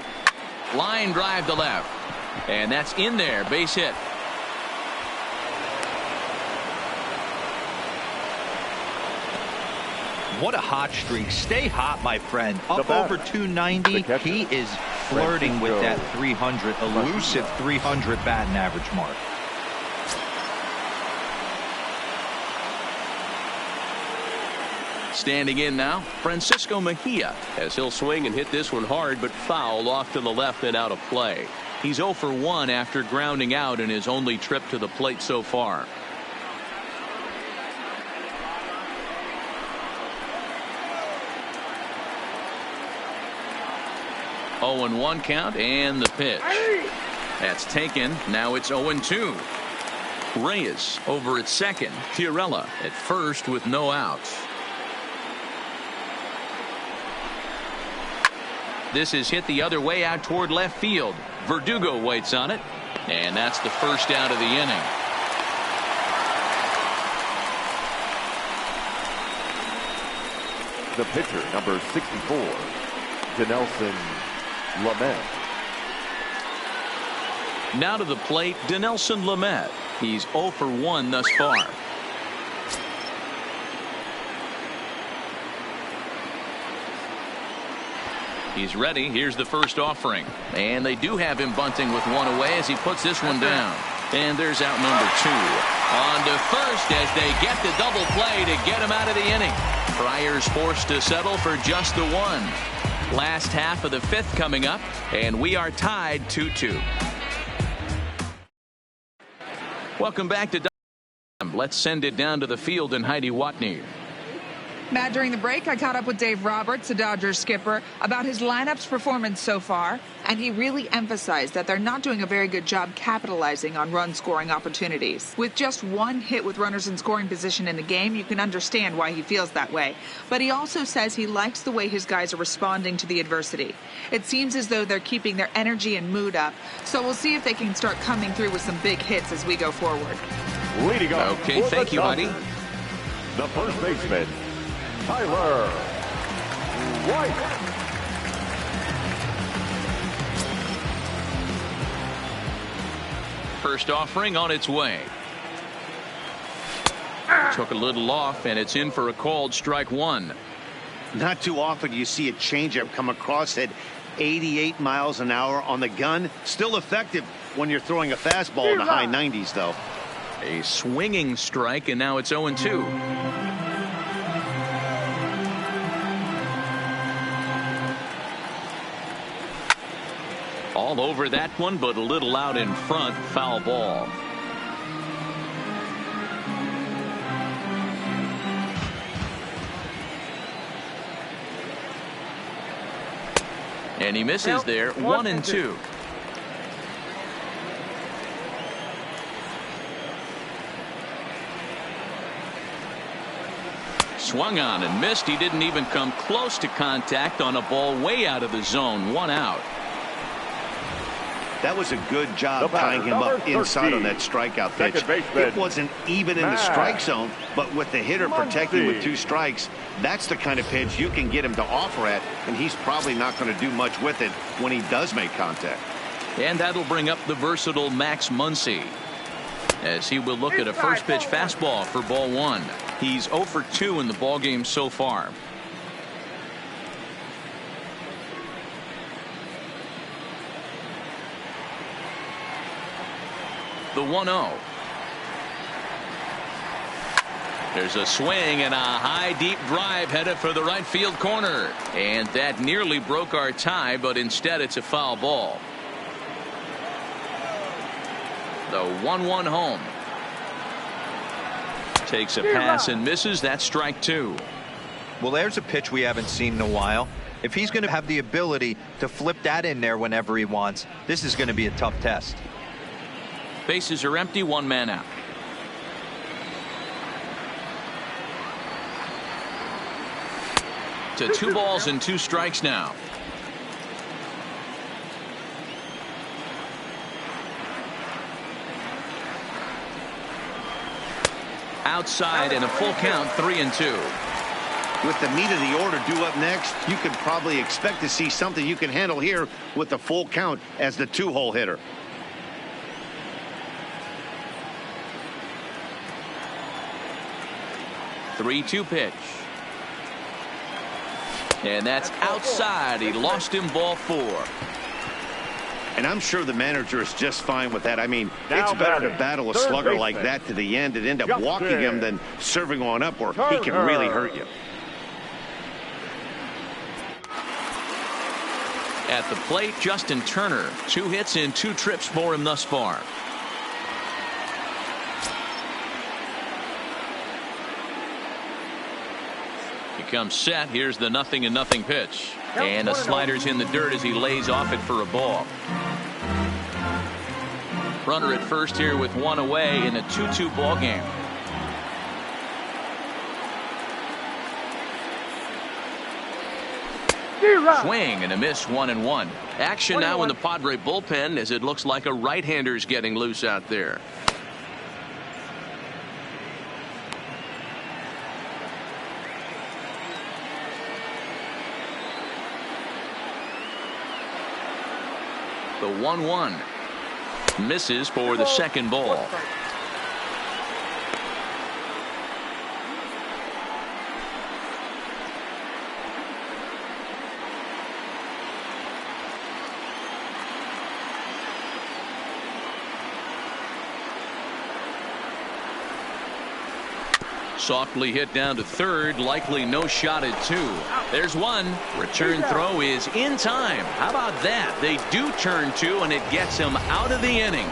Line drive to left. And that's in there. Base hit. What a hot streak. Stay hot, my friend. Up over 290. He is flirting with that 300, elusive 300 batting average mark. Standing in now, Francisco Mejia, as he'll swing and hit this one hard, but foul off to the left and out of play. He's 0 for 1 after grounding out in his only trip to the plate so far. Oh, 0-1 count, and the pitch. That's taken. Now it's 0-2. Reyes over at second. Fiorella at first with no outs. This is hit the other way out toward left field. Verdugo waits on it, and that's the first out of the inning. The pitcher, number 64, Dinelson Lamet. Now to the plate, Dinelson Lamet. He's 0 for 1 thus far. He's ready. Here's the first offering. And they do have him bunting with one away as he puts this one down. And there's out number 2. On to first as they get the double play to get him out of the inning. Friars forced to settle for just the one. Last half of the 5th coming up, and we are tied 2-2. Welcome back to. Let's send it down to the field and Heidi Watney. Matt, during the break, I caught up with Dave Roberts, the Dodgers skipper, about his lineup's performance so far, and he really emphasized that they're not doing a very good job capitalizing on run-scoring opportunities. With just one hit with runners in scoring position in the game, you can understand why he feels that way. But he also says he likes the way his guys are responding to the adversity. It seems as though they're keeping their energy and mood up, so we'll see if they can start coming through with some big hits as we go forward. Leading off. Okay, thank you, Heidi. The first baseman, Tyler White. First offering on its way. Took a little off, and it's in for a called strike 1. Not too often you see a changeup come across at 88 miles an hour on the gun. Still effective when you're throwing a fastball in the high 90s, though. A swinging strike, and now it's 0-2. All over that one, but a little out in front. Foul ball. And he misses there. 1-2. Swung on and missed. He didn't even come close to contact on a ball way out of the zone. 1 out. That was a good job tying him up inside on that strikeout pitch. It wasn't even in the strike zone, but with the hitter protecting with 2 strikes, that's the kind of pitch you can get him to offer at, and he's probably not going to do much with it when he does make contact. And that'll bring up the versatile Max Muncy, as he will look at a first pitch fastball for ball 1. He's 0 for 2 in the ball game so far. The 1-0. There's a swing and a high deep drive headed for the right field corner, and that nearly broke our tie, but instead it's a foul ball. The 1-1 home. Takes a pass and misses. That's strike 2. Well, there's a pitch we haven't seen in a while. If he's going to have the ability to flip that in there whenever he wants, this is going to be a tough test. Bases are empty. 1 man out. To 2 balls and 2 strikes now. Outside and a full count. 3-2. With the meat of the order due up next, you could probably expect to see something you can handle here with the full count as the 2-hole hitter. Three-two pitch. And that's outside. He lost him, ball 4. And I'm sure the manager is just fine with that. I mean, it's better to battle a slugger like that to the end and end up walking him than serving one up where he can really hurt you. At the plate, Justin Turner. 2 hits and 2 trips for him thus far. Comes set. Here's the 0-0 pitch, and the slider's in the dirt as he lays off it for a ball. Runner at first here with 1 away in a 2-2 ball game. Swing and a miss. 1-1. Action now in the Padre bullpen as it looks like a right-hander's getting loose out there. The 1-1 misses for the second ball. Softly hit down to third, likely no shot at 2. There's 1. Return throw is in time. How about that? They do turn 2, and it gets him out of the inning.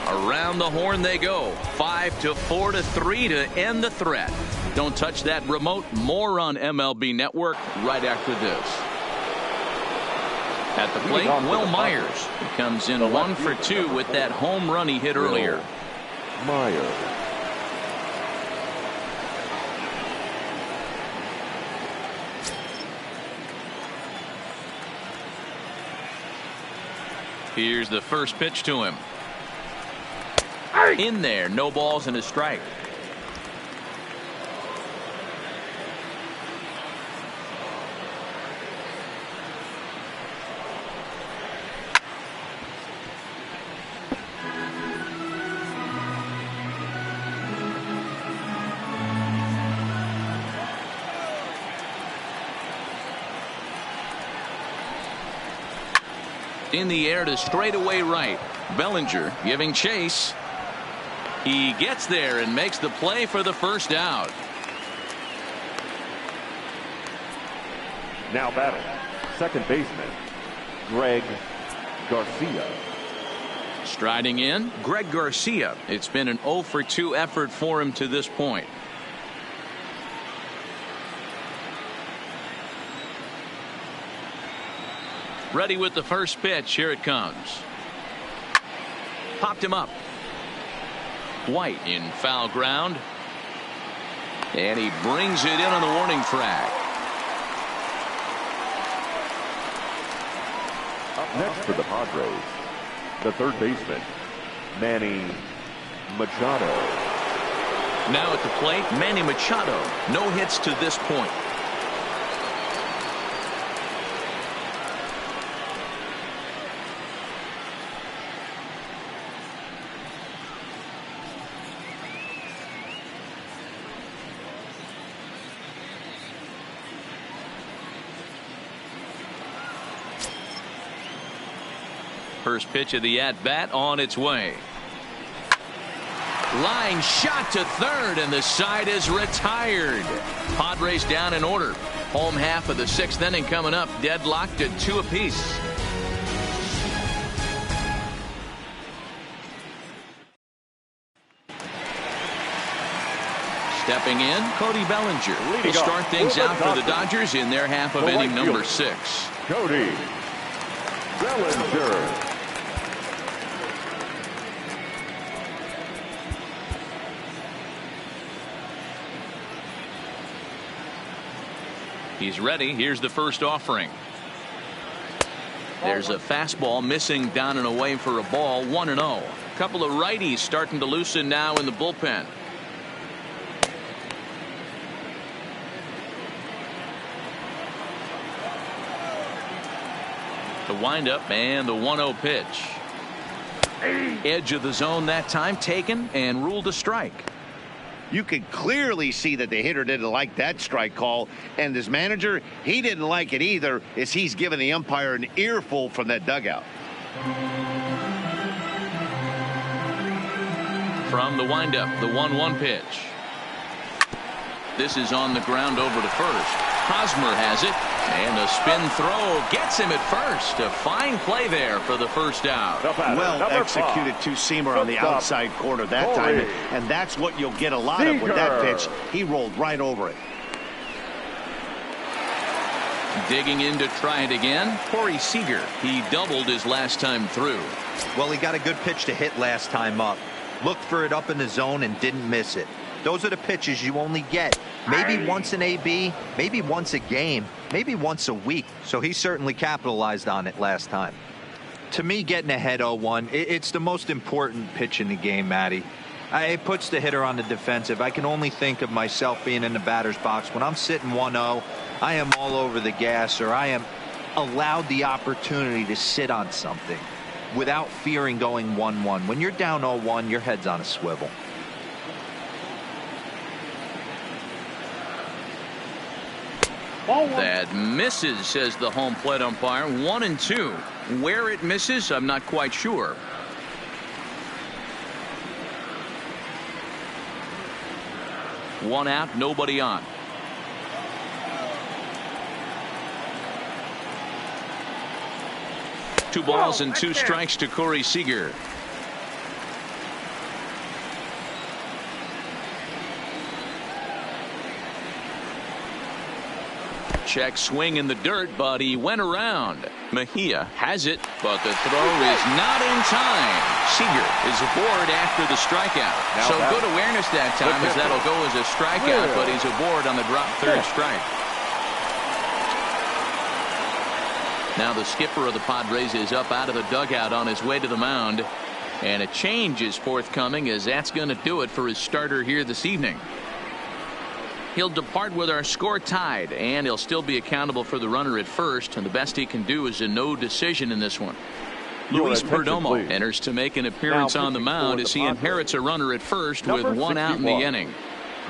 Around the horn they go. 5-4-3 to end the threat. Don't touch that remote. More on MLB Network right after this. At the plate, Will Myers. He comes in 1 for 2 with that home run he hit earlier. Myers. Here's the first pitch to him. In there, no balls and a strike. In the air to straightaway right. Bellinger giving chase. He gets there and makes the play for the first out. Now batting, second baseman, Greg Garcia. Striding in, Greg Garcia. It's been an 0 for 2 effort for him to this point. Ready with the first pitch. Here it comes. Popped him up. White in foul ground. And he brings it in on the warning track. Up next for the Padres, the third baseman, Manny Machado. Now at the plate, Manny Machado. No hits to this point. First pitch of the at-bat on its way. Line shot to third, and the side is retired. Padres down in order. Home half of the 6th inning coming up, deadlocked at 2 apiece. Stepping in, Cody Bellinger will start things out for the Dodgers in their half of inning number 6. Cody Bellinger. He's ready. Here's the first offering. There's a fastball missing down and away for a ball. 1-0. A couple of righties starting to loosen now in the bullpen. The windup and the 1-0 pitch. Edge of the zone that time taken and ruled a strike. You could clearly see that the hitter didn't like that strike call, and his manager, he didn't like it either, as he's giving the umpire an earful from that dugout. From the windup, the 1-1 pitch. This is on the ground over to first. Hosmer has it, and a spin throw gets him at first. A fine play there for the first out. Well executed two-seamer on the outside corner that time, and that's what you'll get a lot of with that pitch. He rolled right over it. Digging in to try it again, Corey Seager. He doubled his last time through. Well, he got a good pitch to hit last time up. Looked for it up in the zone and didn't miss it. Those are the pitches you only get maybe once in AB, maybe once a game, maybe once a week. So he certainly capitalized on it last time. To me, getting ahead 0-1, it's the most important pitch in the game, Matty. It puts the hitter on the defensive. I can only think of myself being in the batter's box. When I'm sitting 1-0, I am all over the gas, or I am allowed the opportunity to sit on something without fearing going 1-1. When you're down 0-1, your head's on a swivel. That misses, says the home plate umpire. 1-2. Where it misses, I'm not quite sure. One out, nobody on. Two balls and two strikes to Corey Seager. Check swing in the dirt, but he went around. Mejia has it, but the throw is not in time. Seager is aboard after the strikeout. So good awareness that time, as that'll go as a strikeout, but he's aboard on the drop third strike. Now the skipper of the Padres is up out of the dugout on his way to the mound. And a change is forthcoming, as that's going to do it for his starter here this evening. He'll depart with our score tied, and he'll still be accountable for the runner at first, and the best he can do is a no decision in this one. Luis Perdomo enters to make an appearance on the mound as he inherits a runner at first with one out in the inning.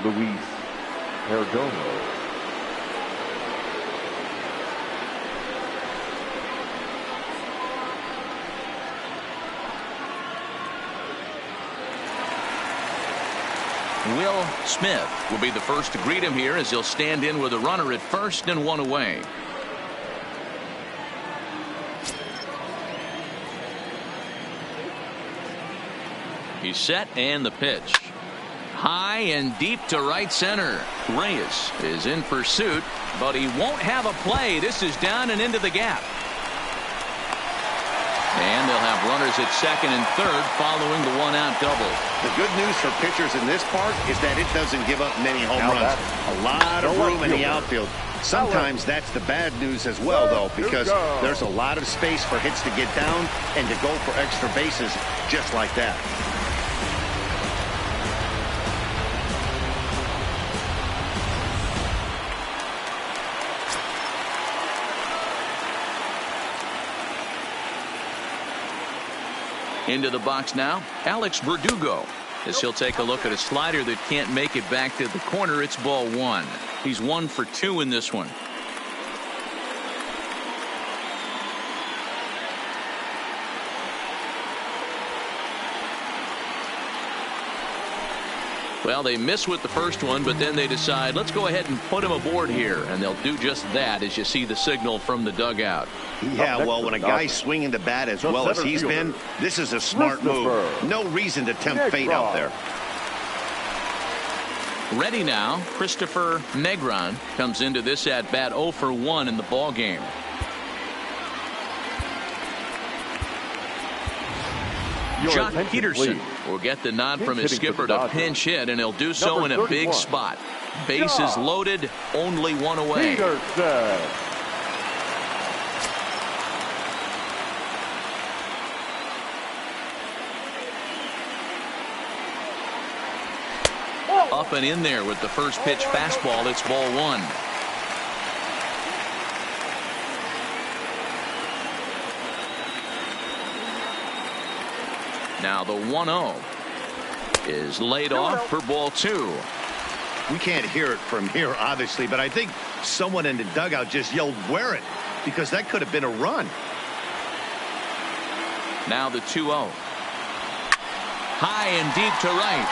Luis Perdomo. Will Smith will be the first to greet him here, as he'll stand in with a runner at first and one away. He's set, and the pitch. High and deep to right center. Reyes is in pursuit, but he won't have a play. This is down and into the gap. And they'll have runners at second and third following the one-out double. The good news for pitchers in this park is that it doesn't give up many home runs. A lot of room in the outfield. Sometimes that's the bad news as well, though, because there's a lot of space for hits to get down and to go for extra bases just like that. Into the box now, Alex Verdugo. As he'll take a look at a slider that can't make it back to the corner. It's ball one. He's 1 for 2 in this one. Well, they miss with the first one, but then they decide, let's go ahead and put him aboard here. And they'll do just that as you see the signal from the dugout. Yeah, well, when a guy's swinging the bat as well as he's been, this is a smart move. No reason to tempt fate out there. Ready now, Christopher Negron comes into this at bat 0 for 1 in the ball game. Jock Peterson will get the nod from his skipper to pinch hit, and he'll do so in a big spot. Bases loaded, only one away. Up and in there with the first pitch fastball. It's ball one. Now the 1-0 is laid off for ball two. We can't hear it from here, obviously, but I think someone in the dugout just yelled, "Wear it," because that could have been a run. Now the 2-0. High and deep to right.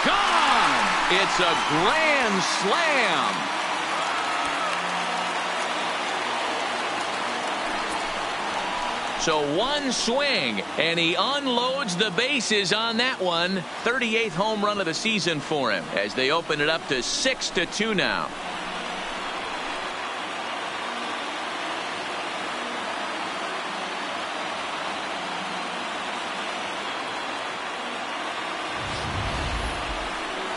Gone! It's a grand slam. So one swing, and he unloads the bases on that one. 38th home run of the season for him as they open it up to 6-2 now.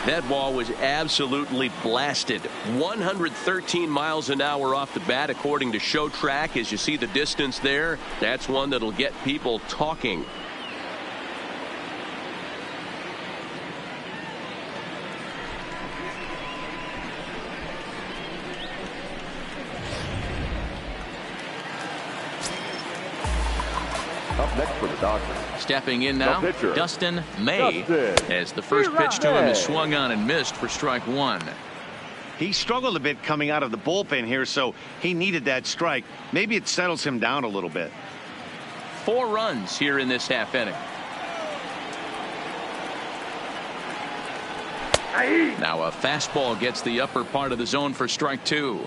That ball was absolutely blasted. 113 miles an hour off the bat, according to Show Track. As you see the distance there, that's one that'll get people talking. Up next for the Dodgers. Stepping in now, Dustin May, as the first pitch to him is swung on and missed for strike one. He struggled a bit coming out of the bullpen here, so he needed that strike. Maybe it settles him down a little bit. 4 runs here in this half inning. Now a fastball gets the upper part of the zone for strike two.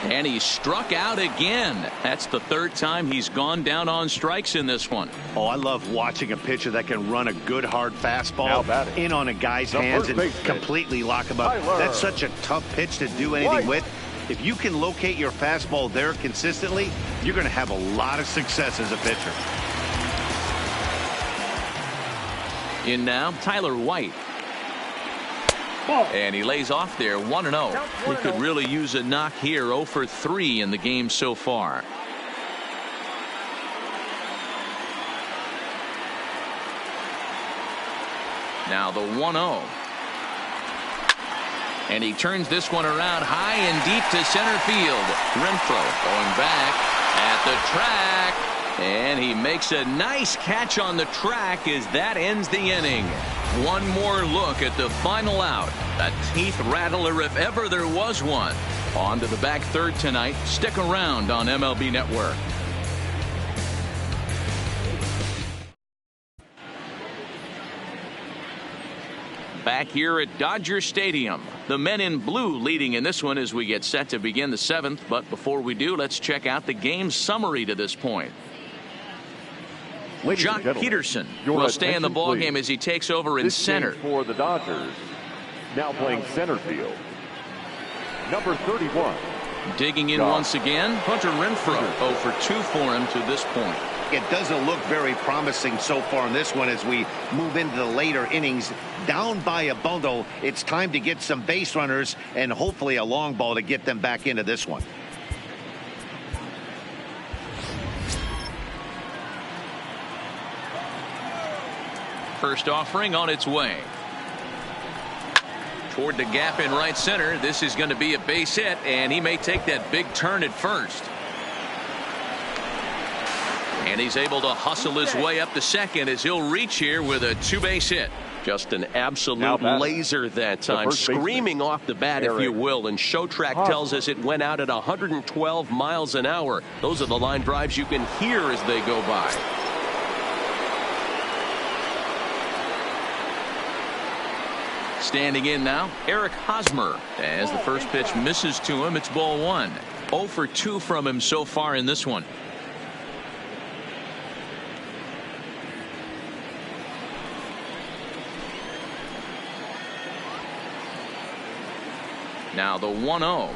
And he struck out again. That's the 3rd time he's gone down on strikes in this one. Oh, I love watching a pitcher that can run a good hard fastball in on a guy's hands and completely lock him up. That's such a tough pitch to do anything with. If you can locate your fastball there consistently, you're going to have a lot of success as a pitcher. In now, Tyler White. And he lays off there 1-0. He could really use a knock here. 0 for 3 in the game so far. Now the 1-0. And he turns this one around high and deep to center field. Renfroe going back at the track. And he makes a nice catch on the track as that ends the inning. One more look at the final out. A teeth rattler if ever there was one. On to the back third tonight. Stick around on MLB Network. back here at Dodger Stadium. The men in blue leading in this one as we get set to begin the 7th. But before we do, let's check out the game summary to this point. Jock Peterson will stay in the ballgame as he takes over in center. For the Dodgers, now playing center field, number 31. Digging in once again, Hunter Renfroe. 0 for 2 for him to this point. It doesn't look very promising so far in this one as we move into the later innings. Down by a bundle, it's time to get some base runners and hopefully a long ball to get them back into this one. First offering on its way. Toward the gap in right center. This is going to be a base hit, and he may take that big turn at first. And he's able to hustle his way up to second as he'll reach here with a 2-base hit. Just an absolute laser that time, screaming off the bat, if you will. And Show Track tells us it went out at 112 miles an hour. Those are the line drives you can hear as they go by. Standing in now, Eric Hosmer. As the first pitch misses to him, it's ball 1. 0 for 2 from him so far in this one. Now the 1-0.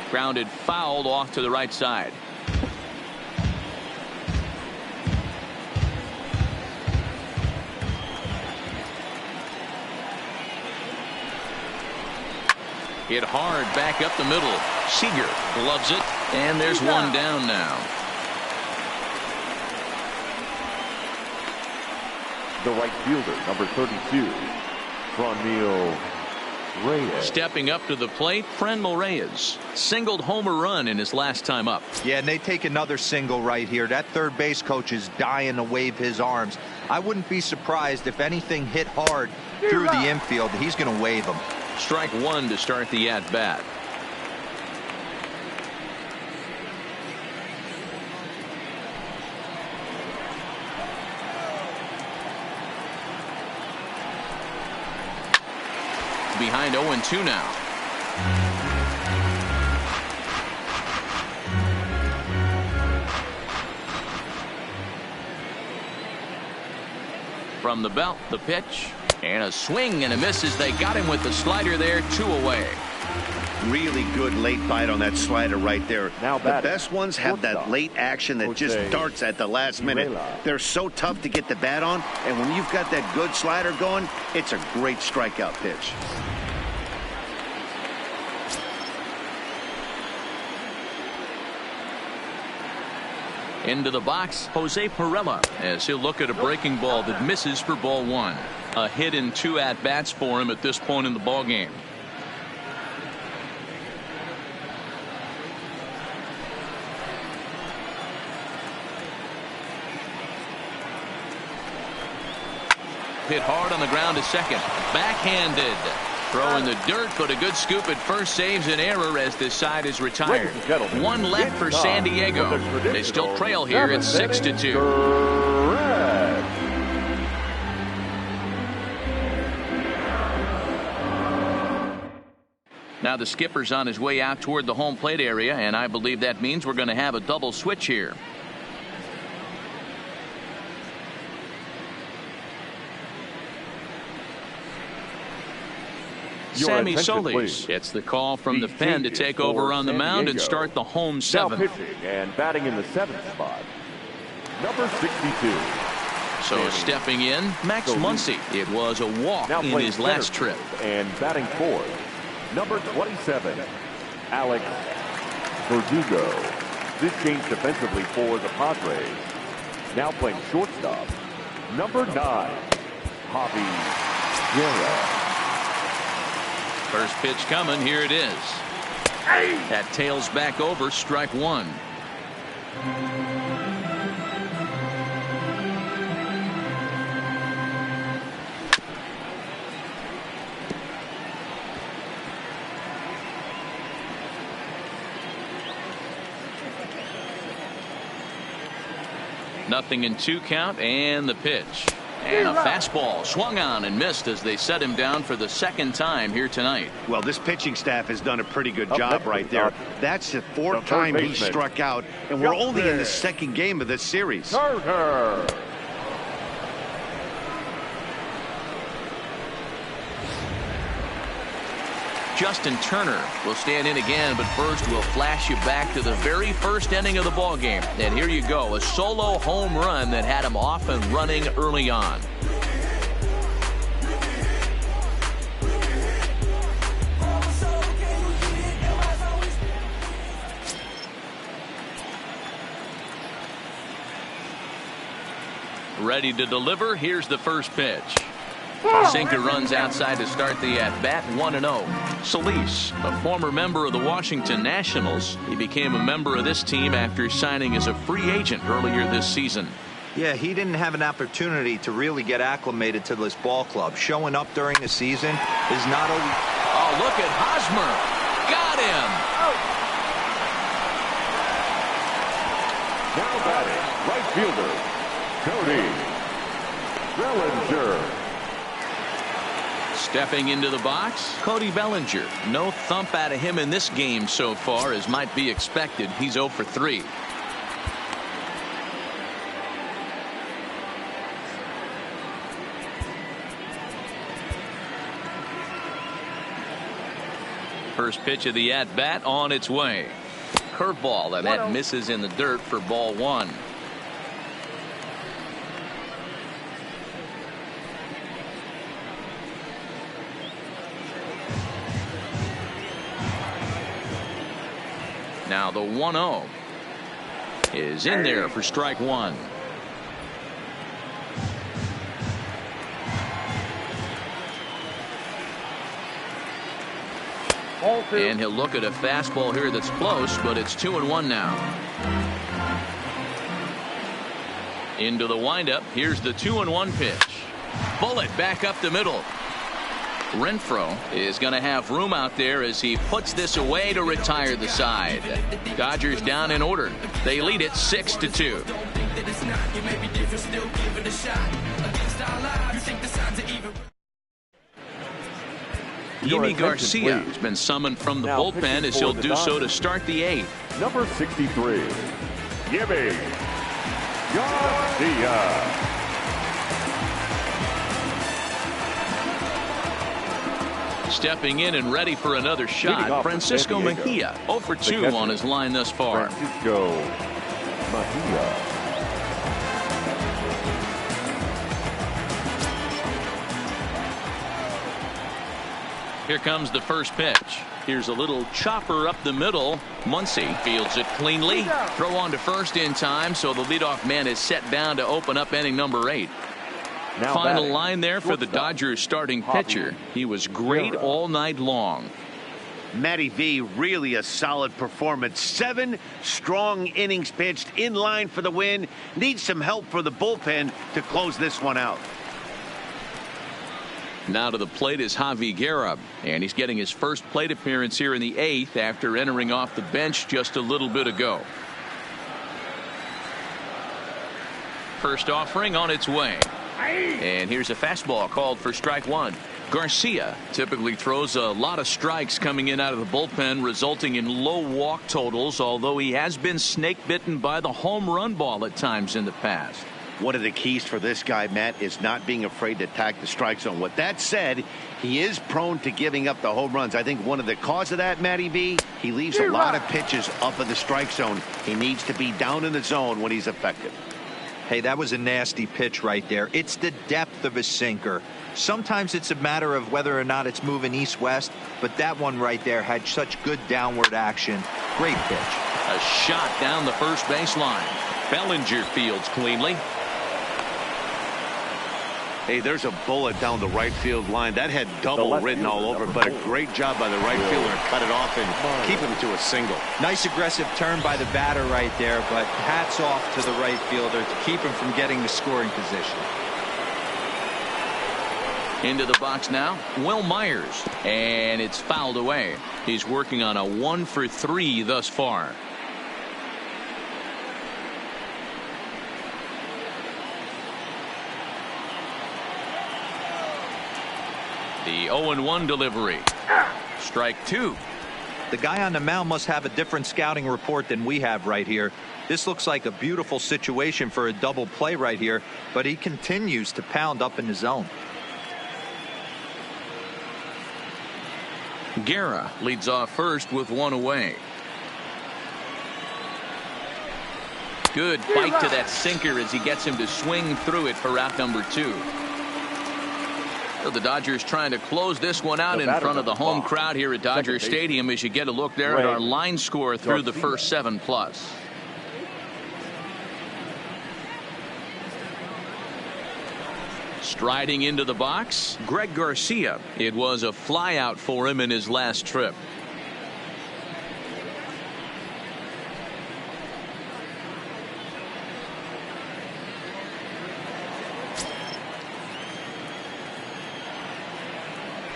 Grounded fouled off to the right side. Hit hard back up the middle. Seager gloves it, and there's one down now. The right fielder, number 32, Franmil Reyes. Stepping up to the plate, Franmil Reyes singled home a run in his last time up. Yeah, and they take another single right here. That third base coach is dying to wave his arms. I wouldn't be surprised if anything hit hard through the infield. He's going to wave them. Strike 1 to start the at-bat. Behind 0-2 now. From the belt, the pitch. And a swing and a miss as they got him with the slider there, 2 away. Really good late bite on that slider right there. Now the best ones have that late action that just darts at the last minute. They're so tough to get the bat on, and when you've got that good slider going, it's a great strikeout pitch. Into the box, Jose Pirela, as he'll look at a breaking ball that misses for ball 1. A hit in 2 at-bats for him at this point in the ball game. Hit hard on the ground to second. Backhanded. Throw in the dirt, but a good scoop at first saves an error as this side is retired. 1 left for San Diego. They still trail here at 6-2. Now the skipper's on his way out toward the home plate area, and I believe that means we're going to have a double switch here. Sammy Solis gets the call from the pen to take over on the mound and start the home 7th. Now pitching and batting in the 7th spot, number 62. So stepping in, Max Muncy. It was a walk in his last trip. And batting 4th, number 27, Alex Verdugo. This change defensively for the Padres. Now playing shortstop, number 9, Javi Guerra. First pitch coming. Here it is. That tails back over, strike 1. Nothing in 2 count, and the pitch. And a fastball swung on and missed as they set him down for the second time here tonight. Well, this pitching staff has done a pretty good job right there. That's the fourth time he struck out, and we're only in the second game of this series. Justin Turner will stand in again, but first we'll flash you back to the very first inning of the ball game. And here you go, a solo home run that had him off and running early on. Ready to deliver. Here's the first pitch. Sinker runs outside to start the at-bat, 1-0. Solis, a former member of the Washington Nationals. He became a member of this team after signing as a free agent earlier this season. Yeah, he didn't have an opportunity to really get acclimated to this ball club. Showing up during the season is not always... Oh, look at Hosmer. Got him. Now batting, right fielder, Cody Bellinger. Stepping into the box, Cody Bellinger. No thump out of him in this game so far, as might be expected. He's 0 for 3. First pitch of the at-bat on its way. Curveball, and that misses in the dirt for ball 1. Now the 1-0 is in there for strike 1. And he'll look at a fastball here that's close, but it's 2-1 now. Into the windup. Here's the 2-1 pitch. Bullet back up the middle. Renfroe is going to have room out there as he puts this away to retire the side. Dodgers down in order. They lead it 6-2. Yimi Garcia has been summoned from the bullpen as he'll do so to start the 8th. Number 63, Yimi Garcia. Stepping in and ready for another shot, Francisco Mejia, 0 for 2 on his line thus far. Francisco Mejia. Here comes the first pitch. Here's a little chopper up the middle. Muncy fields it cleanly. Throw on to first in time, so the leadoff man is set down to open up inning number 8. Now Final batting, line there for the Dodgers starting pitcher. He was great all night long. Matty V, really a solid performance. 7 strong innings pitched, in line for the win. Needs some help for the bullpen to close this one out. Now to the plate is Javi Guerra, and he's getting his first plate appearance here in the 8th after entering off the bench just a little bit ago. First offering on its way. And here's a fastball called for strike 1. Garcia typically throws a lot of strikes coming in out of the bullpen, resulting in low walk totals, although he has been snake bitten by the home run ball at times in the past. One of the keys for this guy, Matt, is not being afraid to attack the strike zone. With that said, he is prone to giving up the home runs. I think one of the cause of that, Matty B, he leaves a lot of pitches up in the strike zone. He needs to be down in the zone when he's effective. Hey, that was a nasty pitch right there. It's the depth of his sinker. Sometimes it's a matter of whether or not it's moving east-west, but that one right there had such good downward action. Great pitch. A shot down the first baseline. Bellinger fields cleanly. Hey, there's a bullet down the right field line. That had double written all over, but a great job by the right fielder to cut it off and keep him to a single. Nice aggressive turn by the batter right there, but hats off to the right fielder to keep him from getting the scoring position. Into the box now, Will Myers, and it's fouled away. He's working on a 1 for 3 thus far. The 0-1 delivery. Strike 2. The guy on the mound must have a different scouting report than we have right here. This looks like a beautiful situation for a double play right here, but he continues to pound up in the zone. Guerra leads off first with 1 away. Good bite to that sinker as he gets him to swing through it for out number 2. So the Dodgers trying to close this one out in front of the home crowd here at Dodger Stadium as you get a look there at our line score through the first 7+. Striding into the box, Greg Garcia. It was a flyout for him in his last trip.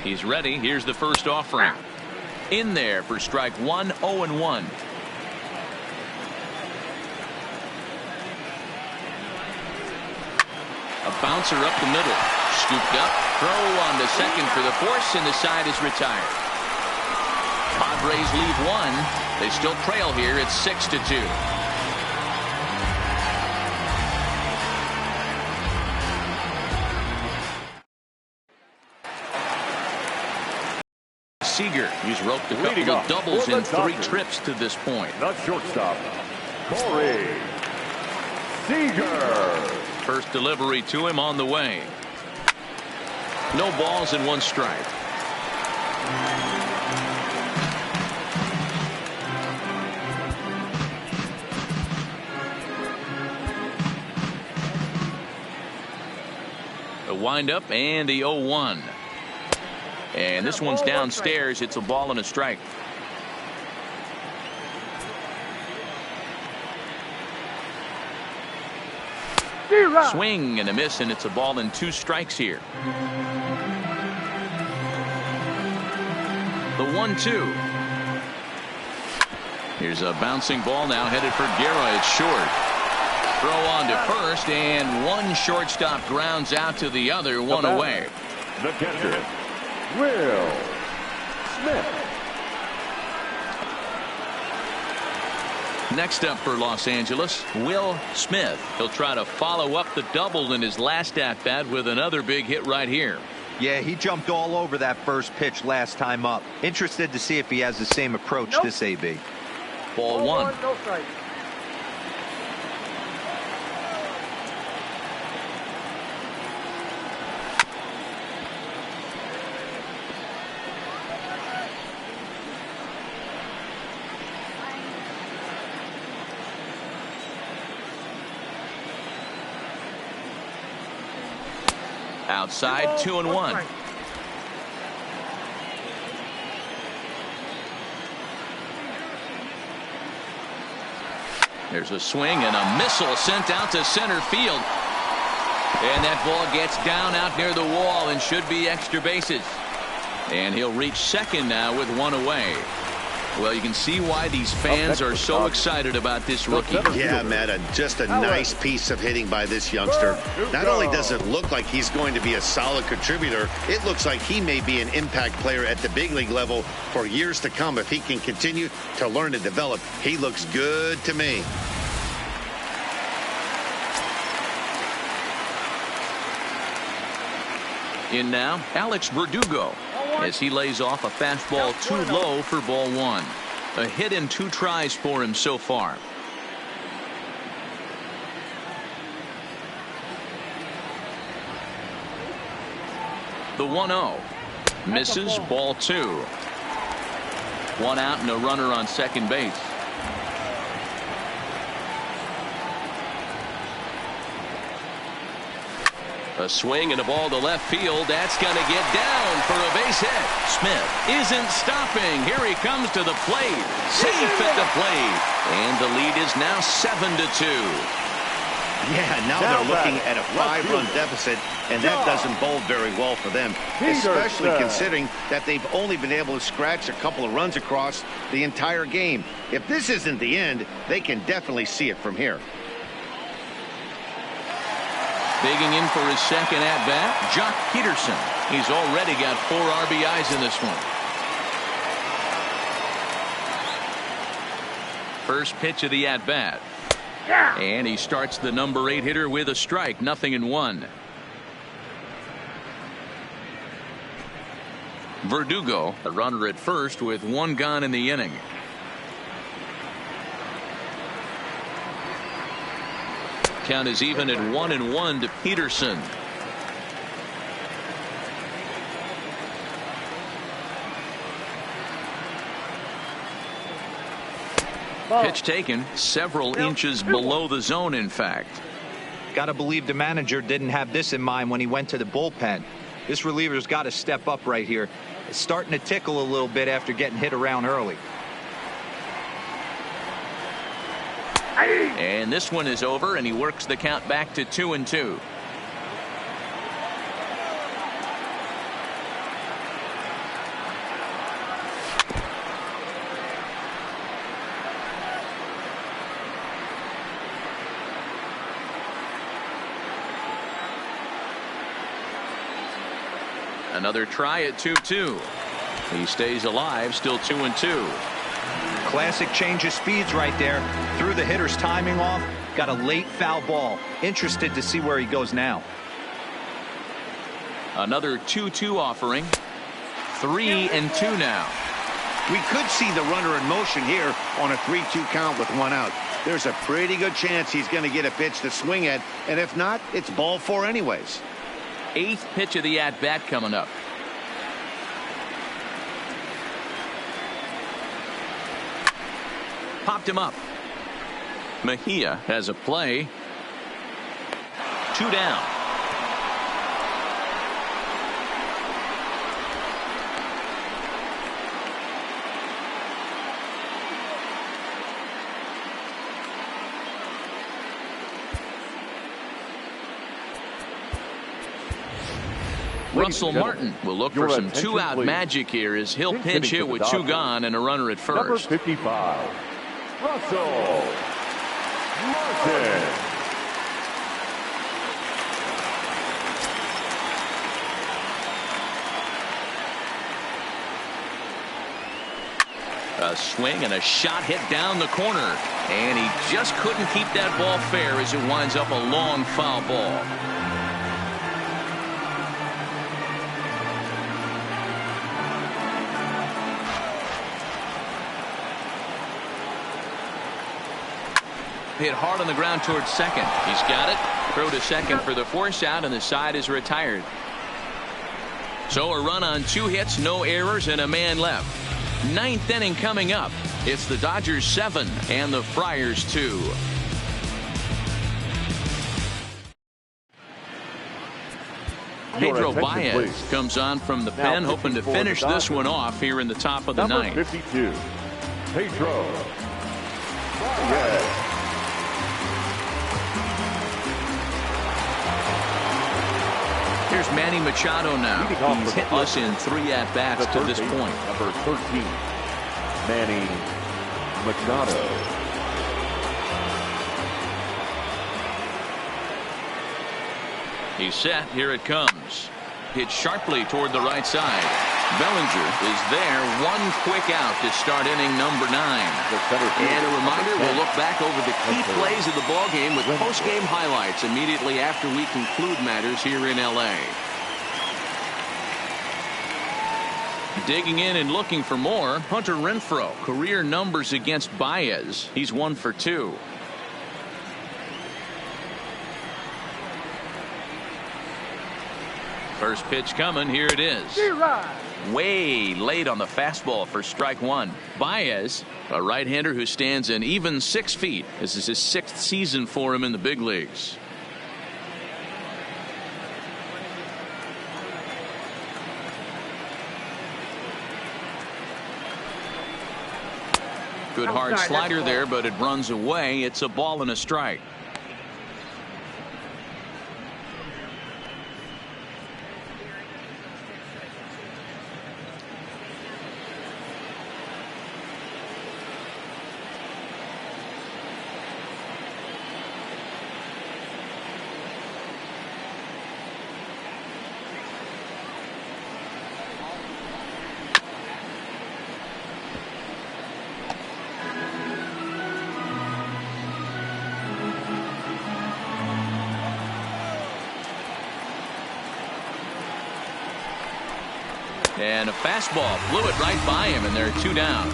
He's ready. Here's the first offering. In there for strike 1, 0-1. A bouncer up the middle. Scooped up. Throw on to second for the force, and the side is retired. Padres leave 1. They still trail here. It's 6-2. Seager, he's roped a couple of doubles in 3 trips to this point. The shortstop, Corey Seager. First delivery to him on the way. No balls and 1 strike. The windup and the 0-1. And this one's downstairs. It's a ball and a strike. Swing and a miss, and it's a ball and 2 strikes here. The 1-2. Here's a bouncing ball now headed for Guerra. It's short. Throw on to first, and 1 shortstop grounds out to the other. 1 away. The catcher, Will Smith. Next up for Los Angeles, Will Smith. He'll try to follow up the double in his last at-bat with another big hit right here. Yeah, he jumped all over that first pitch last time up. Interested to see if he has the same approach this AB. Ball 1. No strike. Outside, 2-1. There's a swing and a missile sent out to center field. And that ball gets down out near the wall and should be extra bases. And he'll reach second now with 1 away. Well, you can see why these fans are so excited about this rookie. Yeah, Matt, just a nice piece of hitting by this youngster. Not only does it look like he's going to be a solid contributor, it looks like he may be an impact player at the big league level for years to come if he can continue to learn and develop. He looks good to me. In now, Alex Verdugo, as he lays off a fastball too low for ball 1. A hit in 2 tries for him so far. The 1-0 misses, ball 2. 1 out and a runner on second base. A swing and a ball to left field. That's going to get down for a base hit. Smith isn't stopping. Here he comes to the plate. Safe at the plate. And the lead is now 7-2. Yeah, now they're looking at a 5-run deficit, and that doesn't bode very well for them, especially considering that they've only been able to scratch a couple of runs across the entire game. If this isn't the end, they can definitely see it from here. Digging in for his second at-bat, Jock Peterson. He's already got 4 RBIs in this one. First pitch of the at-bat. And he starts the number 8 hitter with a strike, 0-1. Verdugo, a runner at first with 1 gone in the inning. Count is even at 1-1 to Peterson. Pitch taken several inches below the zone, in fact. Got to believe the manager didn't have this in mind when he went to the bullpen. This reliever's got to step up right here. It's starting to tickle a little bit after getting hit around early. And this one is over, and he works the count back to 2-2. Another try at 2-2. He stays alive, still 2-2. Classic change of speeds right there. Threw the hitter's timing off. Got a late foul ball. Interested to see where he goes now. Another 2-2 offering. 3-2 now. We could see the runner in motion here on a 3-2 count with 1 out. There's a pretty good chance he's going to get a pitch to swing at, and if not, it's ball 4 anyways. 8th pitch of the at-bat coming up. Popped him up. Mejia has a play. 2 down. Russell Martin will look for some 2-out magic here as he'll pinch hit with 2 gone and a runner at first. Number 55, Russell Martin. A swing and a shot hit down the corner, and he just couldn't keep that ball fair as it winds up a long foul ball. Hit hard on the ground towards second. He's got it. Throw to second for the force out, and the side is retired. So a run on 2 hits, no errors, and a man left. 9th inning coming up. It's the Dodgers 7 and the Friars 2. Pedro Baez comes on from the pen, hoping to finish this one off here in the top of the 9th. Number 52, Pedro Baez. Here's Manny Machado now. He's hitless in 3 at-bats to this point. Number 13, Manny Machado. He's set. Here it comes. Hit sharply toward the right side. Bellinger is there. 1 quick out to start inning number 9. And a reminder, we'll look back over the key plays of the ballgame with post-game highlights immediately after we conclude matters here in L.A. Digging in and looking for more, Hunter Renfroe. Career numbers against Baez. He's 1 for 2. First pitch coming. Here it is. Way late on the fastball for strike 1. Baez, a right-hander who stands an even 6 feet. This is his 6th season for him in the big leagues. Good hard slider there, but it runs away. It's a ball and a strike. And a fastball blew it right by him, and they're 2 down.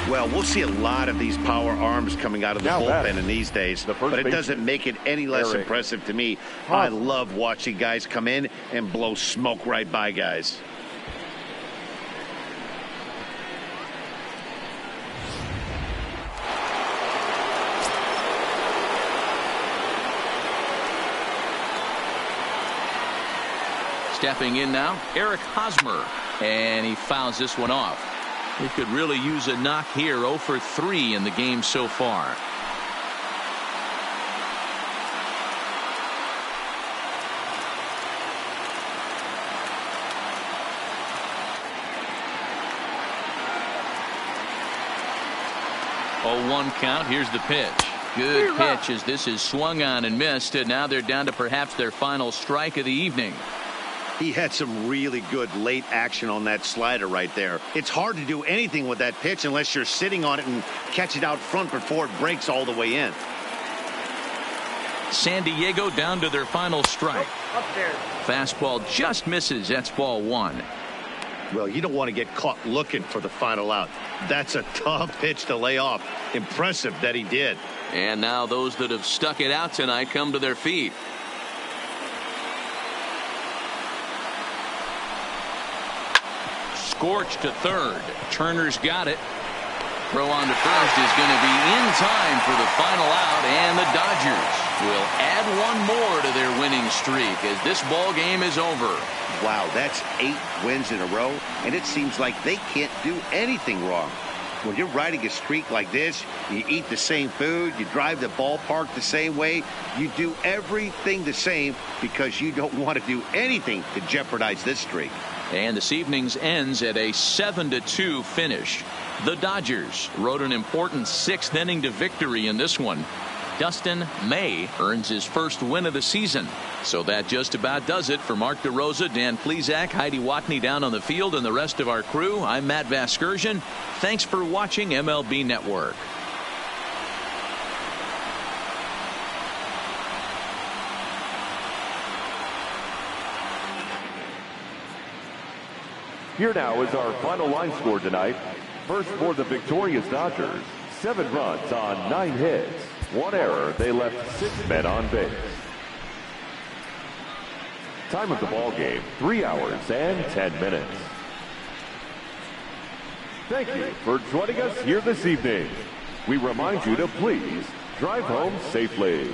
Well, we'll see a lot of these power arms coming out of the bullpen in these days, but it doesn't make it any less impressive to me. I love watching guys come in and blow smoke right by guys. Stepping in now, Eric Hosmer, and he fouls this one off. He could really use a knock here. 0 for 3 in the game so far. Oh, 1 count. Here's the pitch. Good pitch as this is swung on and missed, and now they're down to perhaps their final strike of the evening. He had some really good late action on that slider right there. It's hard to do anything with that pitch unless you're sitting on it and catch it out front before it breaks all the way in. San Diego down to their final strike. Fastball just misses. That's ball 1. Well, you don't want to get caught looking for the final out. That's a tough pitch to lay off. Impressive that he did. And now those that have stuck it out tonight come to their feet. Scorch to third. Turner's got it. Throw on to first is going to be in time for the final out, and the Dodgers will add 1 more to their winning streak as this ball game is over. Wow, that's 8 wins in a row, and it seems like they can't do anything wrong. When you're riding a streak like this, you eat the same food, you drive the ballpark the same way, you do everything the same because you don't want to do anything to jeopardize this streak. And this evening's ends at a 7-2 finish. The Dodgers rode an important 6th inning to victory in this one. Dustin May earns his first win of the season. So that just about does it for Mark DeRosa, Dan Plesac, Heidi Watney down on the field, and the rest of our crew. I'm Matt Vasgersian. Thanks for watching MLB Network. Here now is our final line score tonight. First for the victorious Dodgers, 7 runs on 9 hits. 1 error. They left 6 men on base. Time of the ball game, 3 hours and 10 minutes. Thank you for joining us here this evening. We remind you to please drive home safely.